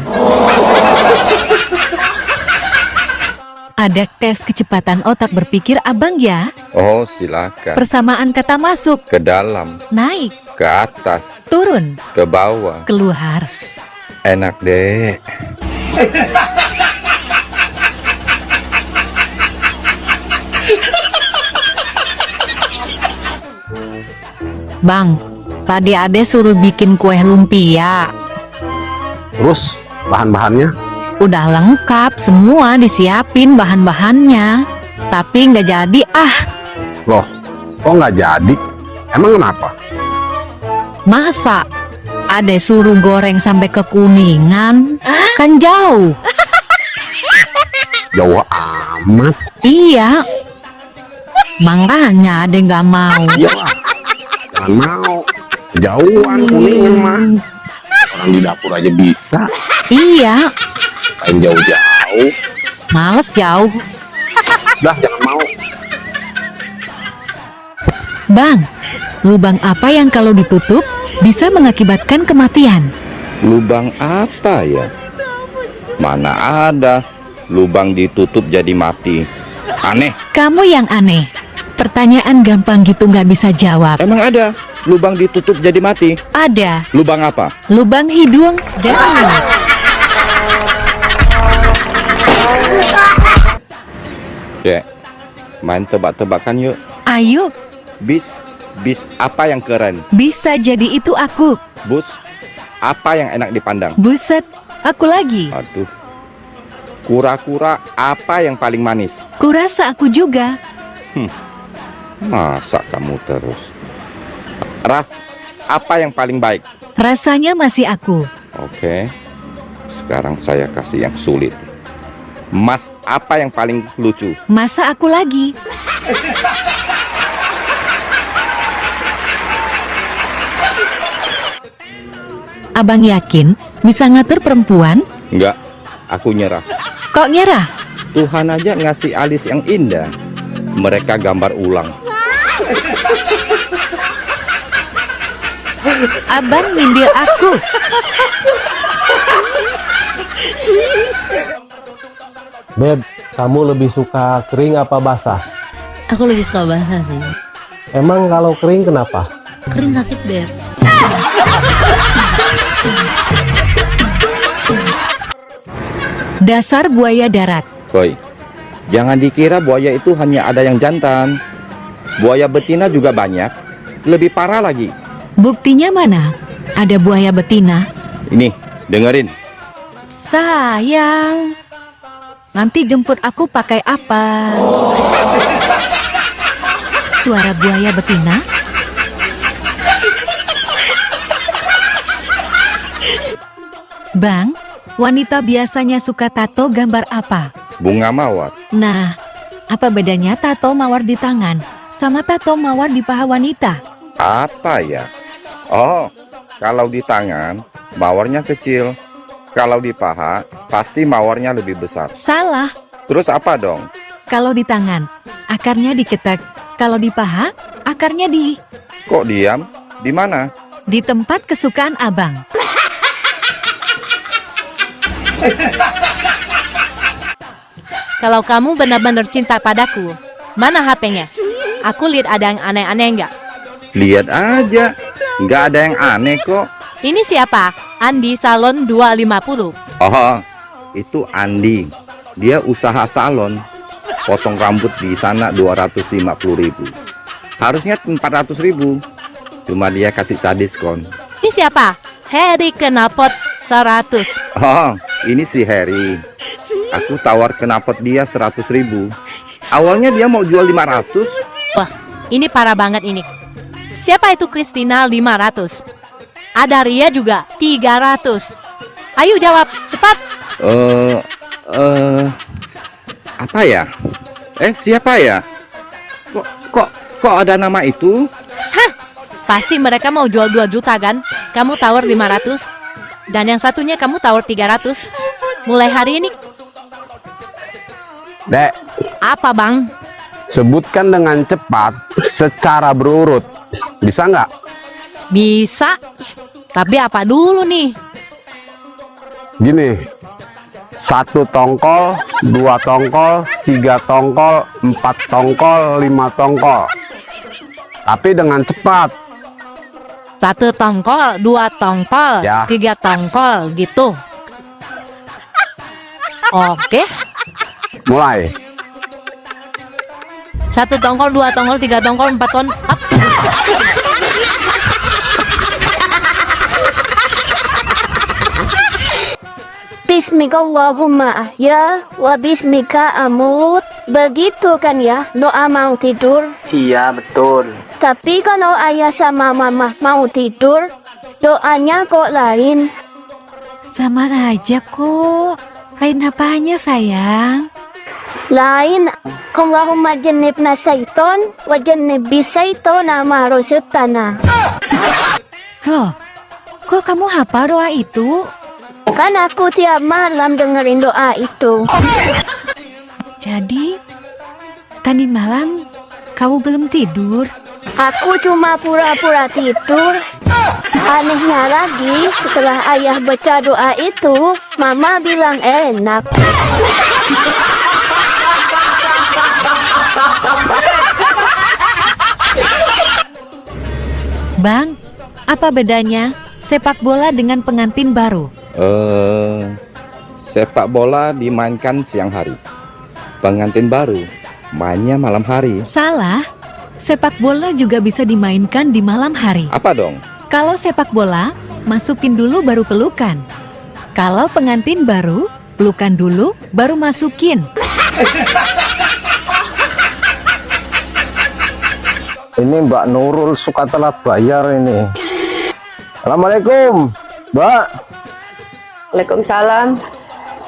Ada tes kecepatan otak berpikir abang ya. Oh, silakan. Persamaan kata masuk, Ke dalam, naik, ke atas, turun, ke bawah. keluar. Enak deh. Bang, tadi Ade suruh bikin kue lumpia. Terus bahan-bahannya? Udah lengkap, semua disiapin bahan-bahannya. Tapi nggak jadi Loh, kok nggak jadi? Emang kenapa? Masa Ade suruh goreng sampai ke Kuningan? Kan jauh. Jauh amat. Iya. Makanya Ade nggak mau. Iyalah, jangan mau. Jauhan Kuningan mah. Orang di dapur aja bisa. Iya. Lain jauh-jauh. Males jauh. Dah, jangan mau. Bang, lubang apa yang kalau ditutup bisa mengakibatkan kematian? Lubang apa ya? Mana ada lubang ditutup jadi mati. Aneh. Kamu yang aneh. Pertanyaan gampang gitu nggak bisa jawab. Emang ada lubang ditutup jadi mati? Ada. Lubang apa? Lubang hidung dan mulut. Dek, main tebak-tebakan yuk. Ayo, Bis apa yang keren? bisa jadi itu aku. Bus, apa yang enak dipandang? Buset, aku lagi. Aduh. Kura-kura, apa yang paling manis? Kurasa aku juga. Masa kamu terus? Ras, apa yang paling baik? Rasanya masih aku. Oke. Sekarang saya kasih yang sulit. Mas, apa yang paling lucu? Masa aku lagi? Abang yakin bisa ngatur perempuan? Enggak, aku nyerah. Kok nyerah? Tuhan aja ngasih alis yang indah. Mereka gambar ulang. Abang nyindir aku. Beb, kamu lebih suka kering apa basah? Aku lebih suka basah sih. Emang kalau kering kenapa? Kering sakit, Beb. Dasar buaya darat. Koi, jangan dikira buaya itu hanya ada yang jantan. Buaya betina juga banyak. Lebih parah lagi. Buktinya mana? Ada buaya betina. Ini, dengerin. Sayang, nanti jemput aku pakai apa? Suara buaya betina? Bang, wanita biasanya suka tato gambar apa? Bunga mawar. Nah, apa bedanya tato mawar di tangan sama tato mawar di paha wanita? Apa ya? Oh, kalau di tangan, mawarnya kecil. Kalau di paha, pasti mawarnya lebih besar. Salah. Terus apa dong? Kalau di tangan, akarnya diketek. Kalau di paha, akarnya di... Kok diam? Di mana? Di tempat kesukaan abang. Kalau kamu benar-benar cinta padaku, mana HP-nya? Aku lihat ada yang aneh-aneh nggak? Lihat aja, nggak ada yang aneh kok. Ini siapa? Andi Salon 250. Oh, itu Andi. Dia usaha salon. Potong rambut di sana 250.000. Harusnya 400.000. Cuma dia kasih diskon. Ini siapa? Harry Knalpot 100. Oh, ini si Harry. Aku tawar knalpot dia 100.000. Awalnya dia mau jual 500. Wah, ini parah banget ini. Siapa itu Christina 500? Ada Ria juga 300. Ayo jawab, cepat. Apa ya? Siapa ya? Kok ada nama itu? Hah? Pasti mereka mau jual 2 juta kan? Kamu tawar 500. Dan yang satunya kamu tawar 300. Mulai hari ini. Dek, Apa bang? sebutkan dengan cepat secara berurut. Bisa nggak? Bisa. Tapi apa dulu nih? Gini, 1 tongkol, 2 tongkol, 3 tongkol, 4 tongkol, 5 tongkol. Tapi dengan cepat. 1 tongkol, 2 tongkol, Ya. 3 tongkol gitu. Oke. Mulai. 1 tongkol, 2 tongkol, 3 tongkol, 4 ton. Bismillahirrahmanirrahim ya wa bismika amut. Begitu kan ya doa mau tidur? Iya betul. Tapi kalau ayah sama mama mau tidur, doanya kok lain. Sama aja kok. Lain apanya sayang? Lain. Allahumma jannibna syaiton wa jannibis syaitona ma razaqtana. Loh, kok kamu hafal doa itu? Kan aku tiap malam dengerin doa itu. Jadi, tadi malam kamu belum tidur? Aku cuma pura-pura tidur. Anehnya lagi, setelah ayah baca doa itu, mama bilang enak. Bang, apa bedanya sepak bola dengan pengantin baru? Sepak bola dimainkan siang hari. Pengantin baru mainnya malam hari. Salah. Sepak bola juga bisa dimainkan di malam hari. Apa dong? Kalau sepak bola, masukin dulu baru pelukan. Kalau pengantin baru, pelukan dulu baru masukin. Ini Mbak Nurul suka telat bayar ini. Assalamualaikum, Mbak. Waalaikumsalam.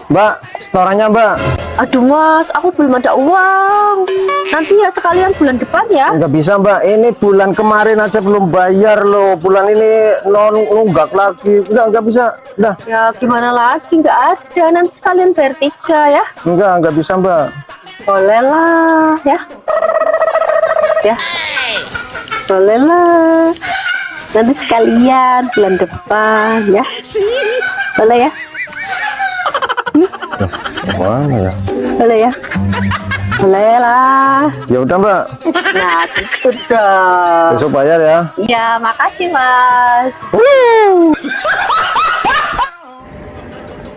Mbak, setorannya Mbak. Aduh mas, aku belum ada uang. Nanti ya sekalian bulan depan ya. Nggak bisa Mbak, ini bulan kemarin aja belum bayar loh. Bulan ini nunggak lagi. Nggak bisa. Dah. Ya gimana lagi, nggak ada. Nanti sekalian bayar 3 ya. Nggak bisa Mbak. Boleh lah ya. Ya. Boleh lah. Nanti sekalian bulan depan ya. Boleh ya. Mana ya? Boleh ya. Boleh lah. Ya udah Mbak. Nah, gitu dong. Besok bayar ya. Iya, makasih Mas.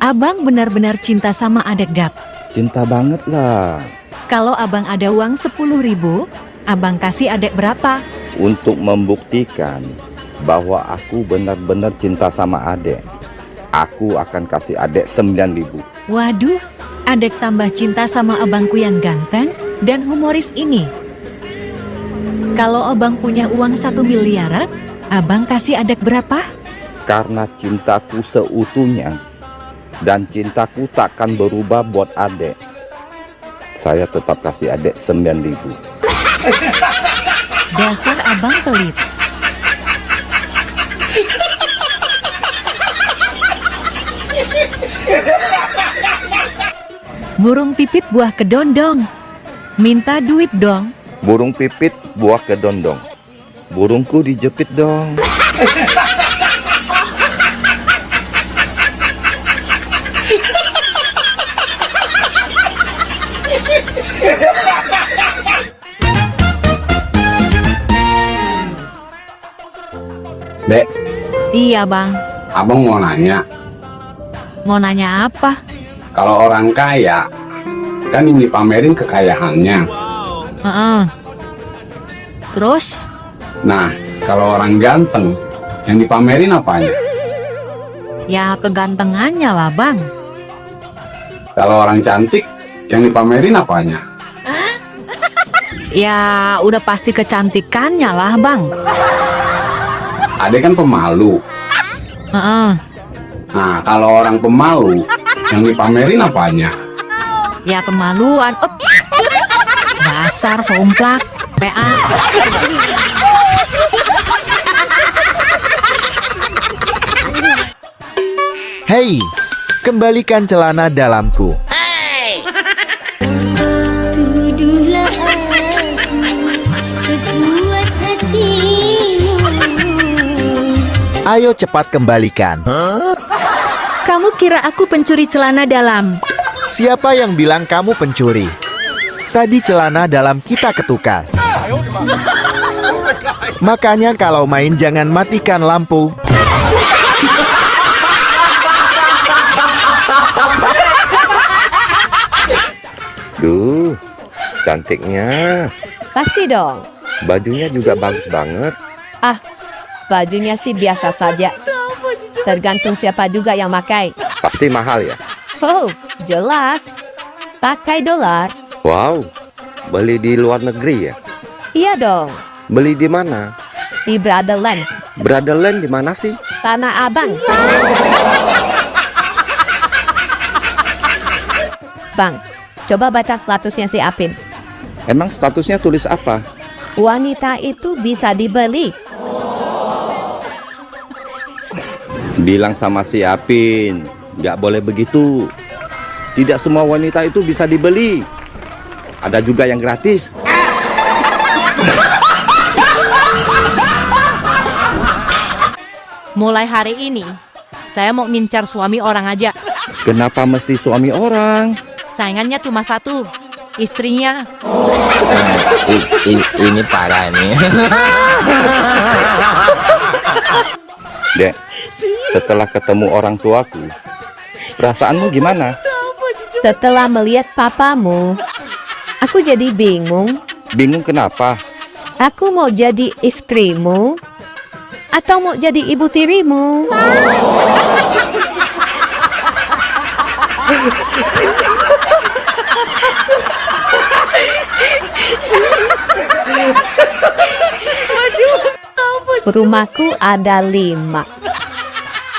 Abang benar-benar cinta sama adek Gap. Cinta banget lah. Kalau abang ada uang 10.000, abang kasih adek berapa? Untuk membuktikan bahwa aku benar-benar cinta sama adek, aku akan kasih adek 9.000. Waduh, adek tambah cinta sama abangku yang ganteng dan humoris ini. Kalau abang punya uang 1 miliar, abang kasih adek berapa? Karena cintaku seutuhnya dan cintaku takkan berubah buat adek, saya tetap kasih adek 9.000. Dasar abang pelit. Burung pipit buah kedondong. Minta duit dong. Burung pipit buah kedondong. Burungku dijepit dong. Dek, Iya bang. abang mau nanya, Mau nanya apa? kalau orang kaya kan yang dipamerin kekayaannya. Heeh. Terus? Nah, kalau orang ganteng yang dipamerin apanya? Ya kegantengannya lah bang. Kalau orang cantik yang dipamerin apanya? Ya udah pasti kecantikannya lah bang. Adek kan pemalu. Heeh. Nah, kalau orang pemalu yang dipamerin apanya? Ya kemaluan. Dasar somplak. PA. Hei, kembalikan celana dalamku. Tuduhlah aku sekuat hatimu. Ayo cepat kembalikan. Kamu kira aku pencuri celana dalam? Siapa yang bilang kamu pencuri? Tadi celana dalam kita ketukar. Makanya kalau main jangan matikan lampu. Duh, cantiknya. Pasti dong. Bajunya juga bagus banget. Ah, bajunya sih biasa saja. Tergantung siapa juga yang pakai. Pasti mahal ya? Oh, jelas. Pakai dolar. Wow, beli di luar negeri ya? Iya dong. Beli di mana? Di Brotherland. Brotherland di mana sih? Tanah Abang. Bang, coba baca statusnya si Apin. Emang statusnya tulis apa? Wanita itu bisa dibeli. Bilang sama si Apin, nggak boleh begitu. Tidak semua wanita itu bisa dibeli. Ada juga yang gratis. Mulai hari ini, saya mau ngincar suami orang aja. Kenapa mesti suami orang? Saingannya cuma satu, istrinya. Ini parah nih. Dek, setelah ketemu orang tuaku, perasaanmu gimana? Setelah melihat papamu, aku jadi bingung. Bingung kenapa? Aku mau jadi istrimu atau mau jadi ibu tirimu? Rumahku ada 5,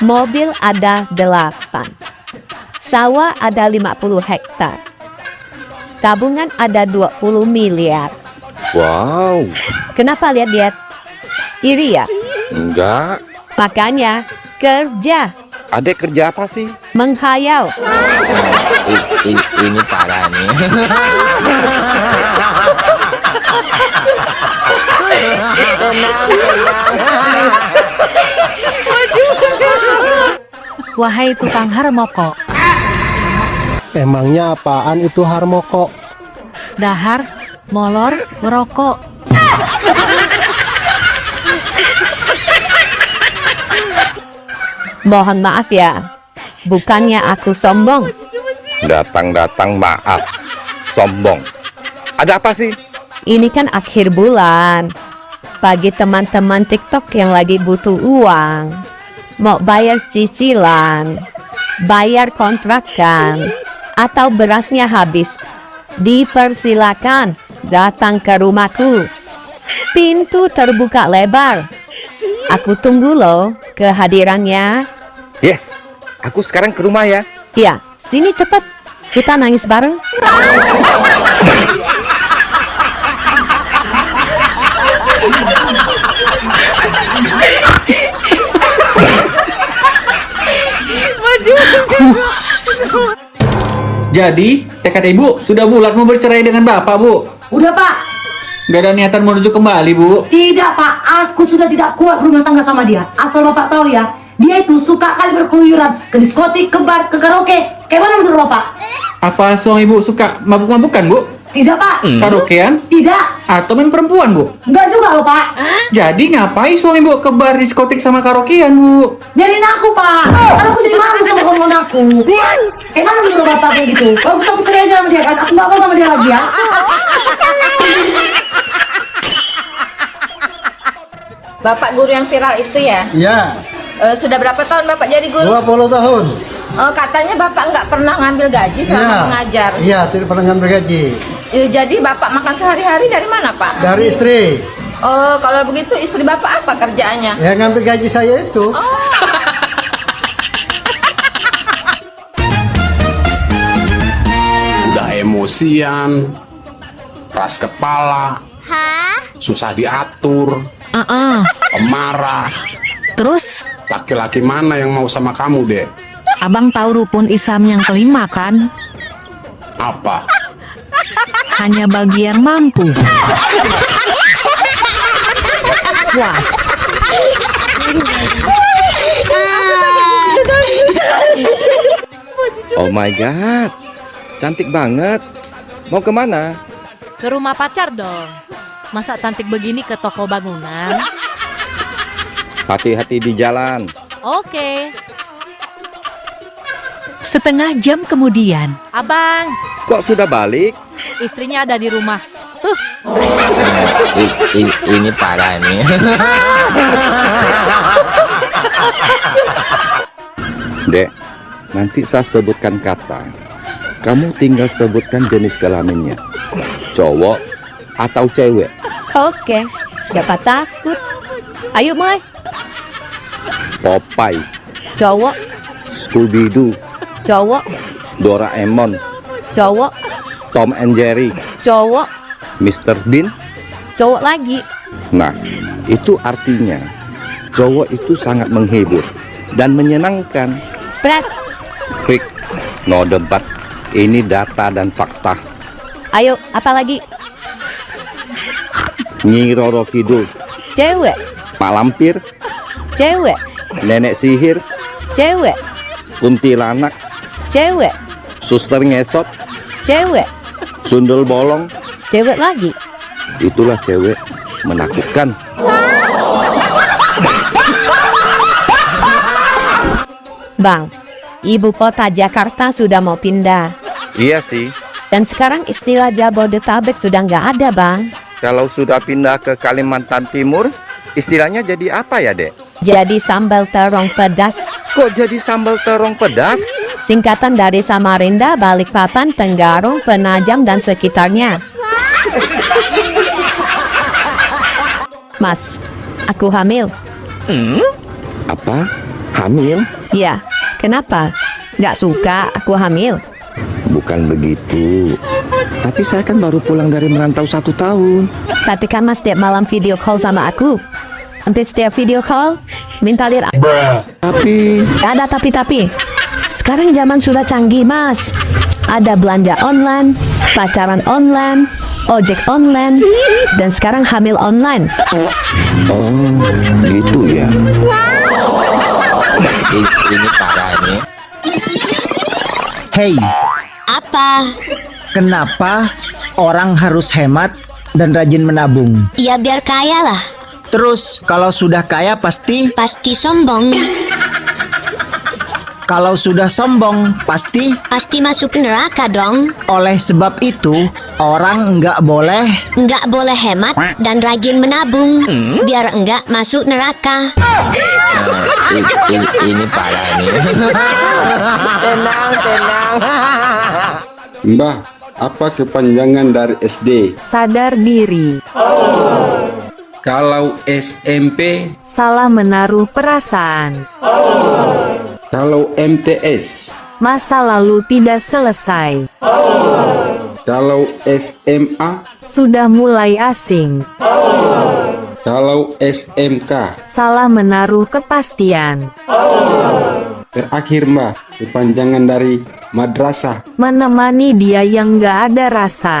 mobil ada 8, sawah ada 50 hektar, tabungan ada 20 miliar. Wow. Kenapa lihat-lihat? Iri ya? Enggak. Makanya kerja. Adek kerja apa sih? Menghayal. Ini parah nih. Wahai tukang harmoko. Emangnya apaan itu harmoko? Dahar, molor, merokok. Mohon maaf ya, bukannya aku sombong. Datang-datang maaf, sombong. Ada apa sih? Ini kan akhir bulan. Bagi teman-teman TikTok yang lagi butuh uang, mau bayar cicilan, bayar kontrakan, atau berasnya habis, dipersilakan datang ke rumahku. Pintu terbuka lebar. Aku tunggu loh kehadirannya. Yes, aku sekarang ke rumah ya. Iya, sini cepet. Kita nangis bareng. Jadi, tekad ibu sudah bulat mau bercerai dengan bapak, Bu? Udah, Pak. Gak ada niatan mau rujuk kembali, Bu? Tidak, Pak. Aku sudah tidak kuat berumah tangga sama dia. Asal Bapak tahu ya, dia itu suka kali berkeluyuran ke diskotik, ke bar, ke karaoke. Kayak mana menurut Bapak? Apa suami ibu suka mabuk-mabukan, Bu? Tidak, Pak. Karaokean? Tidak. Atau main perempuan, Bu? Enggak juga loh, Pak. Jadi ngapain suami ibu ke bar, diskotik sama karaokean, Bu? Nyariin aku, Pak. Kan aku jadi malu sama kawan aku. Kayak mana menurut Bapak kayak gitu? Bagus aku cerai aja sama dia kan. Aku gak mau sama dia lagi ya. Bapak guru yang viral itu ya? Iya. Sudah berapa tahun Bapak jadi guru? 20 tahun. Katanya Bapak nggak pernah ngambil gaji selama mengajar. Iya, tidak pernah ngambil gaji. Jadi Bapak makan sehari-hari dari mana, Pak? Dari istri. Oh, kalau begitu istri Bapak apa kerjaannya? Ya, ngambil gaji saya itu. Udah emosian, keras kepala, susah diatur, pemarah. Terus? Laki-laki mana yang mau sama kamu, Dek? Abang tahu rukun Islam yang kelima kan? Apa? Hanya bagi yang mampu. Puas. Oh my god, cantik banget. Mau kemana? Ke rumah pacar dong. Masa cantik begini ke toko bangunan? Hati-hati di jalan. Oke. Setengah jam kemudian, Abang, Kok sudah balik? istrinya ada di rumah. Ini parah nih. Dek, nanti saya sebutkan kata. Kamu tinggal sebutkan jenis kelaminnya. Cowok atau cewek? Oke, siapa takut? Ayo mulai. Popeye, Cowok, Scooby-Doo, cowok, Doraemon, cowok, Tom and Jerry, cowok, Mr. Bean. cowok lagi. Nah, itu artinya cowok itu sangat menghibur dan menyenangkan. Brad, Fik, no debat. Ini data dan fakta. ayo apa lagi? Nyi Roro Kidul, Cewek, Mak Lampir, cewek, Nenek Sihir, cewek, Kuntilanak, cewek, Suster Ngesot, cewek, Sundel Bolong. cewek lagi. Itulah cewek menakutkan. Bang, ibu kota Jakarta sudah mau pindah. Iya sih, Dan sekarang istilah Jabodetabek sudah nggak ada, Bang. kalau sudah pindah ke Kalimantan Timur, istilahnya jadi apa ya, Dek? Jadi sambal terong pedas. Kok jadi sambal terong pedas? Singkatan dari Samarinda, Balikpapan, Tenggarong, Penajam, dan sekitarnya. Mas, aku hamil. Apa? Hamil? Ya, kenapa? Nggak suka aku hamil? Bukan begitu. Tapi saya kan baru pulang dari merantau 1 tahun. Tapi kan Mas setiap malam video call sama aku. Hampir setiap video call, minta lihat. Tapi... Ada tapi. Sekarang zaman sudah canggih, Mas. Ada belanja online, pacaran online, ojek online, dan sekarang hamil online. Oh, gitu ya. Ini parah nih. Hei, Apa? kenapa orang harus hemat dan rajin menabung? Ya biar kaya lah. Terus kalau sudah kaya pasti sombong. Kalau sudah sombong pasti masuk neraka dong. Oleh sebab itu orang nggak boleh hemat dan rajin menabung biar enggak masuk neraka. Ini parah nih. Tenang. Mbah, apa kepanjangan dari SD? sadar diri, Kalau SMP? salah menaruh perasaan, Kalau MTS? masa lalu tidak selesai, Kalau SMA? sudah mulai asing, Kalau SMK? salah menaruh kepastian, Terakhir Mbah, kepanjangan dari madrasah. menemani dia yang nggak ada rasa.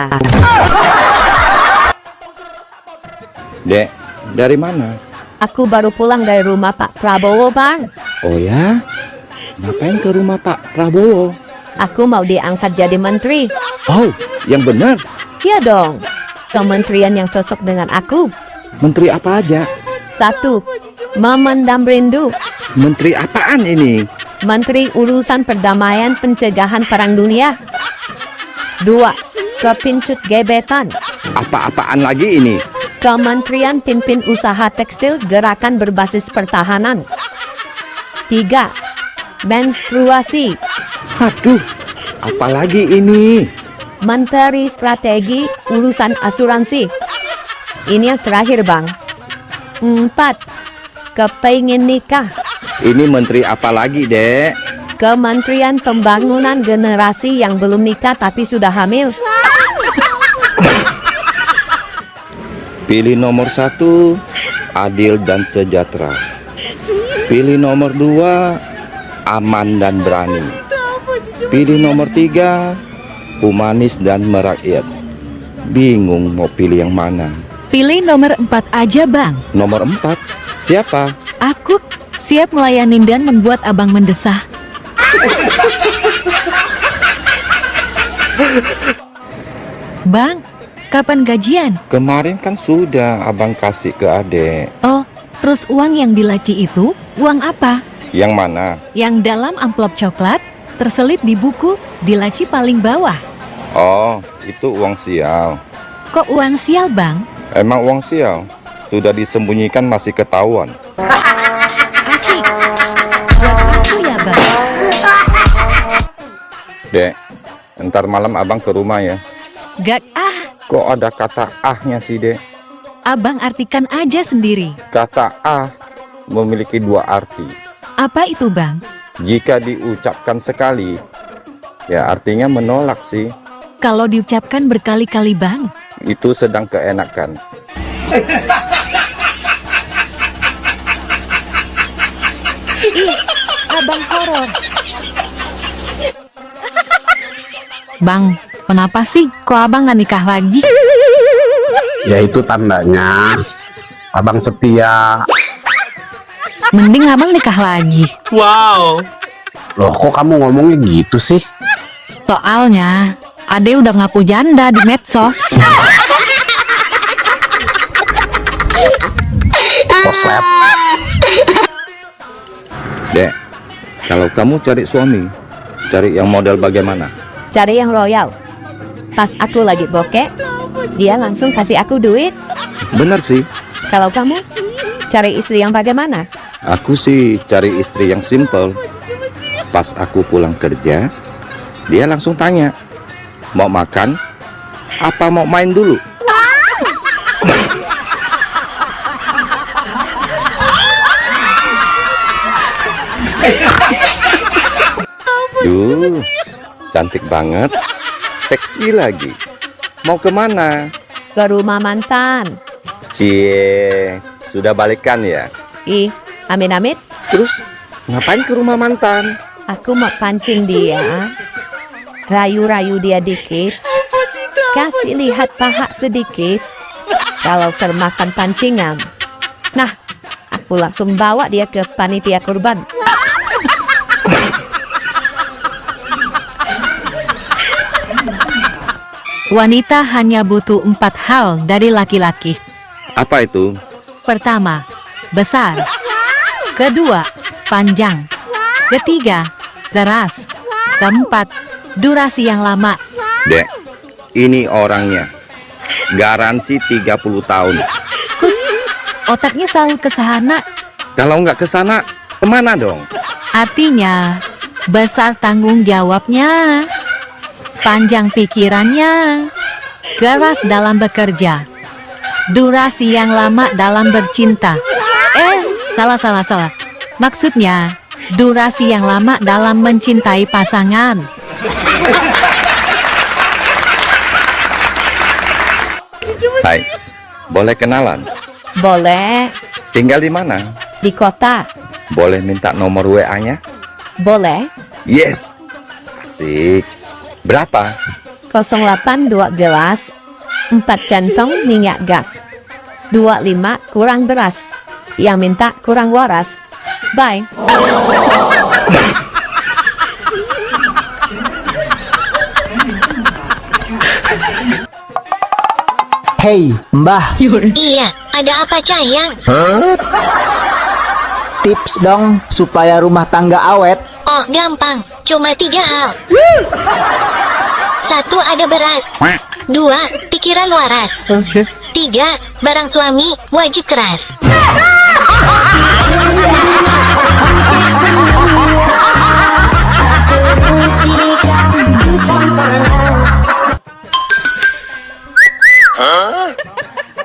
Dek, dari mana? Aku baru pulang dari rumah Pak Prabowo, Bang. Oh ya? Ngapain ke rumah Pak Prabowo? Aku mau diangkat jadi menteri. Oh, yang benar. Iya dong. Kementerian yang cocok dengan aku. Menteri apa aja? 1. Memendam rindu. Menteri apaan ini? Menteri Urusan Perdamaian Pencegahan Perang Dunia. 2. Kepincut gebetan. Apa-apaan lagi ini? Kementerian Pimpin Usaha Tekstil Gerakan Berbasis Pertahanan. 3. Menstruasi. Aduh, apalagi ini? Menteri Strategi Urusan Asuransi. Ini yang terakhir, Bang. 4. Kepingin nikah. Ini menteri apa lagi, Dek? Kementerian Pembangunan Generasi yang belum nikah tapi sudah hamil. Pilih nomor 1, adil dan sejahtera. Pilih nomor 2, aman dan berani. Pilih nomor 3, humanis dan merakyat. Bingung mau pilih yang mana? Pilih nomor 4 aja, Bang. Nomor 4, siapa? Aku siap melayani dan membuat abang mendesah. Bang, kapan gajian? Kemarin kan sudah abang kasih ke adek. Oh, terus uang yang di laci itu, uang apa? Yang mana? Yang dalam amplop coklat, terselip di buku, di laci paling bawah. Oh, itu uang sial. Kok uang sial, Bang? Emang uang sial? Sudah disembunyikan masih ketahuan. Asik. Buat aku ya, Bang. Dek, ntar malam abang ke rumah ya. Gak ah, Kok ada kata ahnya sih, Dek? Abang artikan aja sendiri. Kata ah memiliki dua arti. Apa itu, Bang? Jika diucapkan sekali, ya artinya menolak sih. Kalau diucapkan berkali-kali, Bang? Itu sedang keenakan. Ih, abang horor. Bang, kenapa sih kok abang gak nikah lagi? Ya itu tandanya abang setia. Mending abang nikah lagi. Wow. Loh, kok kamu ngomongnya gitu sih? Soalnya Ade udah ngaku janda di medsos. Koslet. Dek, kalau kamu cari suami, cari yang model bagaimana? Cari yang royal. Pas aku lagi bokeh, dia langsung kasih aku duit. Bener sih. Kalau kamu cari istri yang bagaimana? Aku sih cari istri yang simple. Pas aku pulang kerja, dia langsung tanya, mau makan? Apa mau main dulu? Duh, cantik banget, seksi lagi. Mau kemana? Ke rumah mantan. Cie, sudah balikan ya? Ih, amit-amit. Terus ngapain ke rumah mantan? Aku mau pancing dia. Rayu-rayu dia dikit. Kasih lihat paha sedikit. Kalau termakan pancingan. Nah, aku langsung bawa dia ke panitia kurban. Wanita hanya butuh 4 hal dari laki-laki. Apa itu? Pertama, besar. Kedua, panjang. Ketiga, keras. Keempat, durasi yang lama. Dek, ini orangnya. Garansi 30 tahun. Sus, otaknya selalu ke sana. Kalau nggak ke sana, kemana dong? Artinya, besar tanggung jawabnya. Panjang pikirannya, keras dalam bekerja, durasi yang lama dalam bercinta. Salah. Maksudnya, durasi yang lama dalam mencintai pasangan. Hai, boleh kenalan? Boleh. Tinggal di mana? Di kota. Boleh minta nomor WA-nya? Boleh. Yes. Asik. Berapa? 082 gelas, 4 centong minyak gas, 25 kurang beras, yang minta kurang waras. Bye. Hei, Mbah. Iya, ada apa sayang? Tips dong supaya rumah tangga awet. Oh, gampang. Cuma 3 hal. 1. Ada beras. 2. Pikiran waras. 3. Barang suami wajib keras.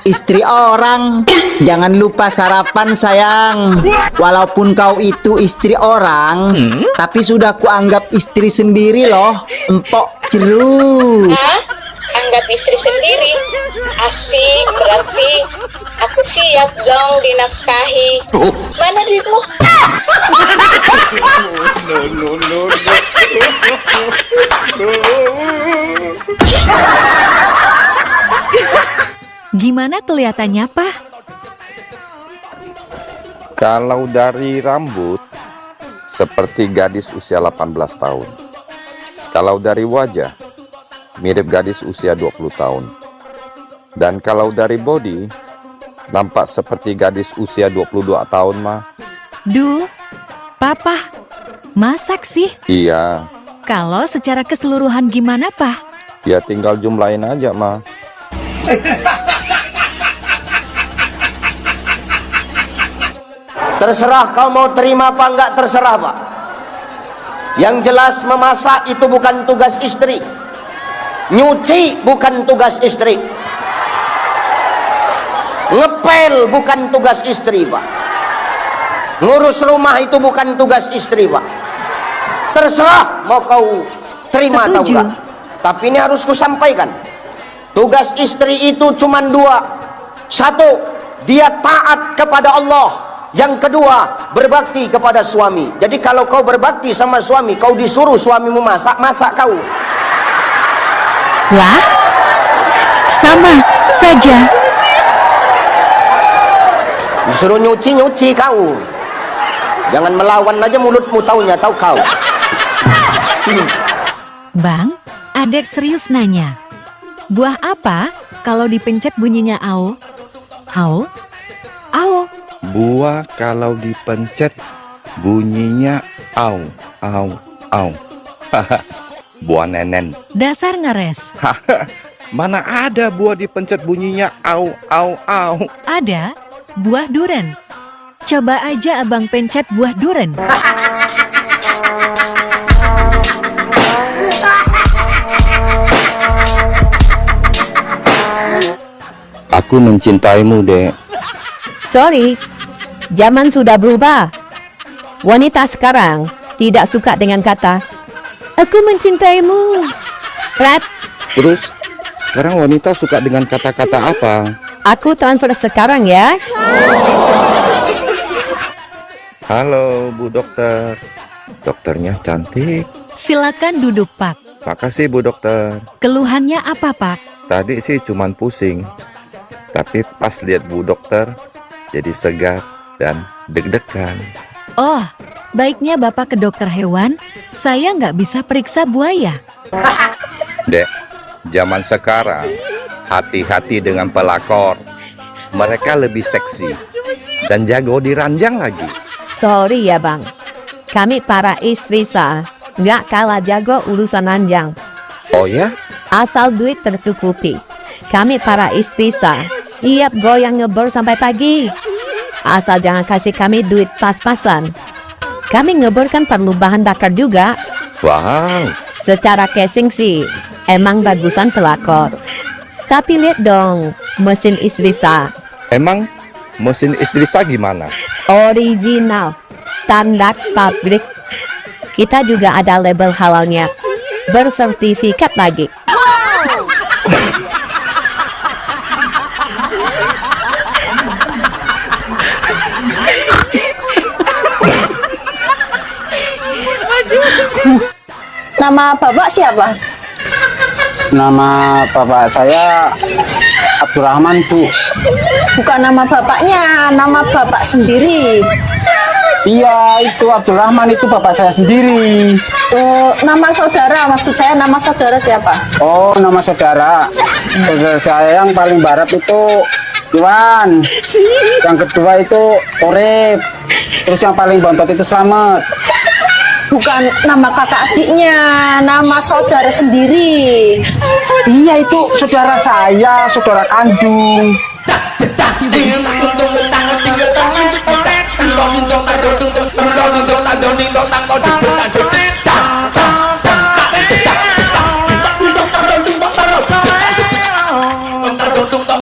Istri orang, jangan lupa sarapan sayang. Walaupun kau itu istri orang, tapi sudah kuanggap istri sendiri loh. Empok jeruk. Anggap istri sendiri. Asik, berarti aku siap dong dinafkahi. Mana duitmu? Gimana kelihatannya, Pak? Kalau dari rambut, seperti gadis usia 18 tahun. Kalau dari wajah, mirip gadis usia 20 tahun. Dan kalau dari body, nampak seperti gadis usia 22 tahun, Ma. Duh, Papa, masak sih? Iya, Kalau secara keseluruhan gimana, Pak? ya tinggal jumlahin aja, Ma. Terserah kau mau terima apa enggak, terserah Pak. Yang jelas memasak itu bukan tugas istri, nyuci bukan tugas istri, ngepel bukan tugas istri Pak, ngurus rumah itu bukan tugas istri Pak. Terserah mau kau terima atau Setuju. enggak. Tapi ini harus kusampaikan, tugas istri itu cuma dua. Satu, dia taat kepada Allah. Yang kedua, berbakti kepada suami. Jadi kalau kau berbakti sama suami, kau disuruh suamimu masak, masak kau. Lah, sama saja. Disuruh nyuci, nyuci kau. Jangan melawan aja mulutmu, taunya tahu kau. Bang, adek serius nanya. Buah apa kalau dipencet bunyinya au? Au? Au? Buah kalau dipencet bunyinya au, au, au. Buah nenen. Dasar ngeres. Mana ada buah dipencet bunyinya au, au, au. Ada buah duren. Coba aja abang pencet buah duren. Aku mencintaimu, Dek. Sorry, zaman sudah berubah. Wanita sekarang tidak suka dengan kata "aku mencintaimu". Rat, Terus, sekarang wanita suka dengan kata-kata apa? aku transfer sekarang ya. Halo, Bu Dokter. Dokternya cantik. Silakan duduk, Pak. Makasih, Bu Dokter. Keluhannya apa, Pak? Tadi sih cuman pusing. Tapi pas lihat Bu Dokter, jadi segar dan deg-degan. Oh, baiknya Bapak ke dokter hewan. Saya nggak bisa periksa buaya. Dek, zaman sekarang hati-hati dengan pelakor. Mereka lebih seksi dan jago diranjang lagi. Sorry ya bang, kami para istri sah nggak kalah jago urusan ranjang. Oh ya? Asal duit tercukupi, kami para istri sah siap goyang ngebor sampai pagi. Asal jangan kasih kami duit pas-pasan. Kami ngebor kan perlu bahan bakar juga. Wow. Secara casing sih emang bagusan pelakor. Tapi lihat dong mesin istri sah. Emang mesin istri sah gimana? Original, standar pabrik. Kita juga ada label halalnya, bersertifikat lagi. Nama bapak siapa? Nama bapak saya Abdurrahman, Bu. Bukan nama bapaknya, nama bapak sendiri. Iya, itu Abdurrahman, itu bapak saya sendiri. Oh, nama saudara, maksud saya nama saudara siapa? Oh, nama saudara. Saudara saya yang paling barat itu Iwan. Yang kedua itu Orep. Terus yang paling bontot itu Slamet. Bukan nama kakak adiknya, nama saudara sendiri. Iya, itu saudara saya, saudara kandung.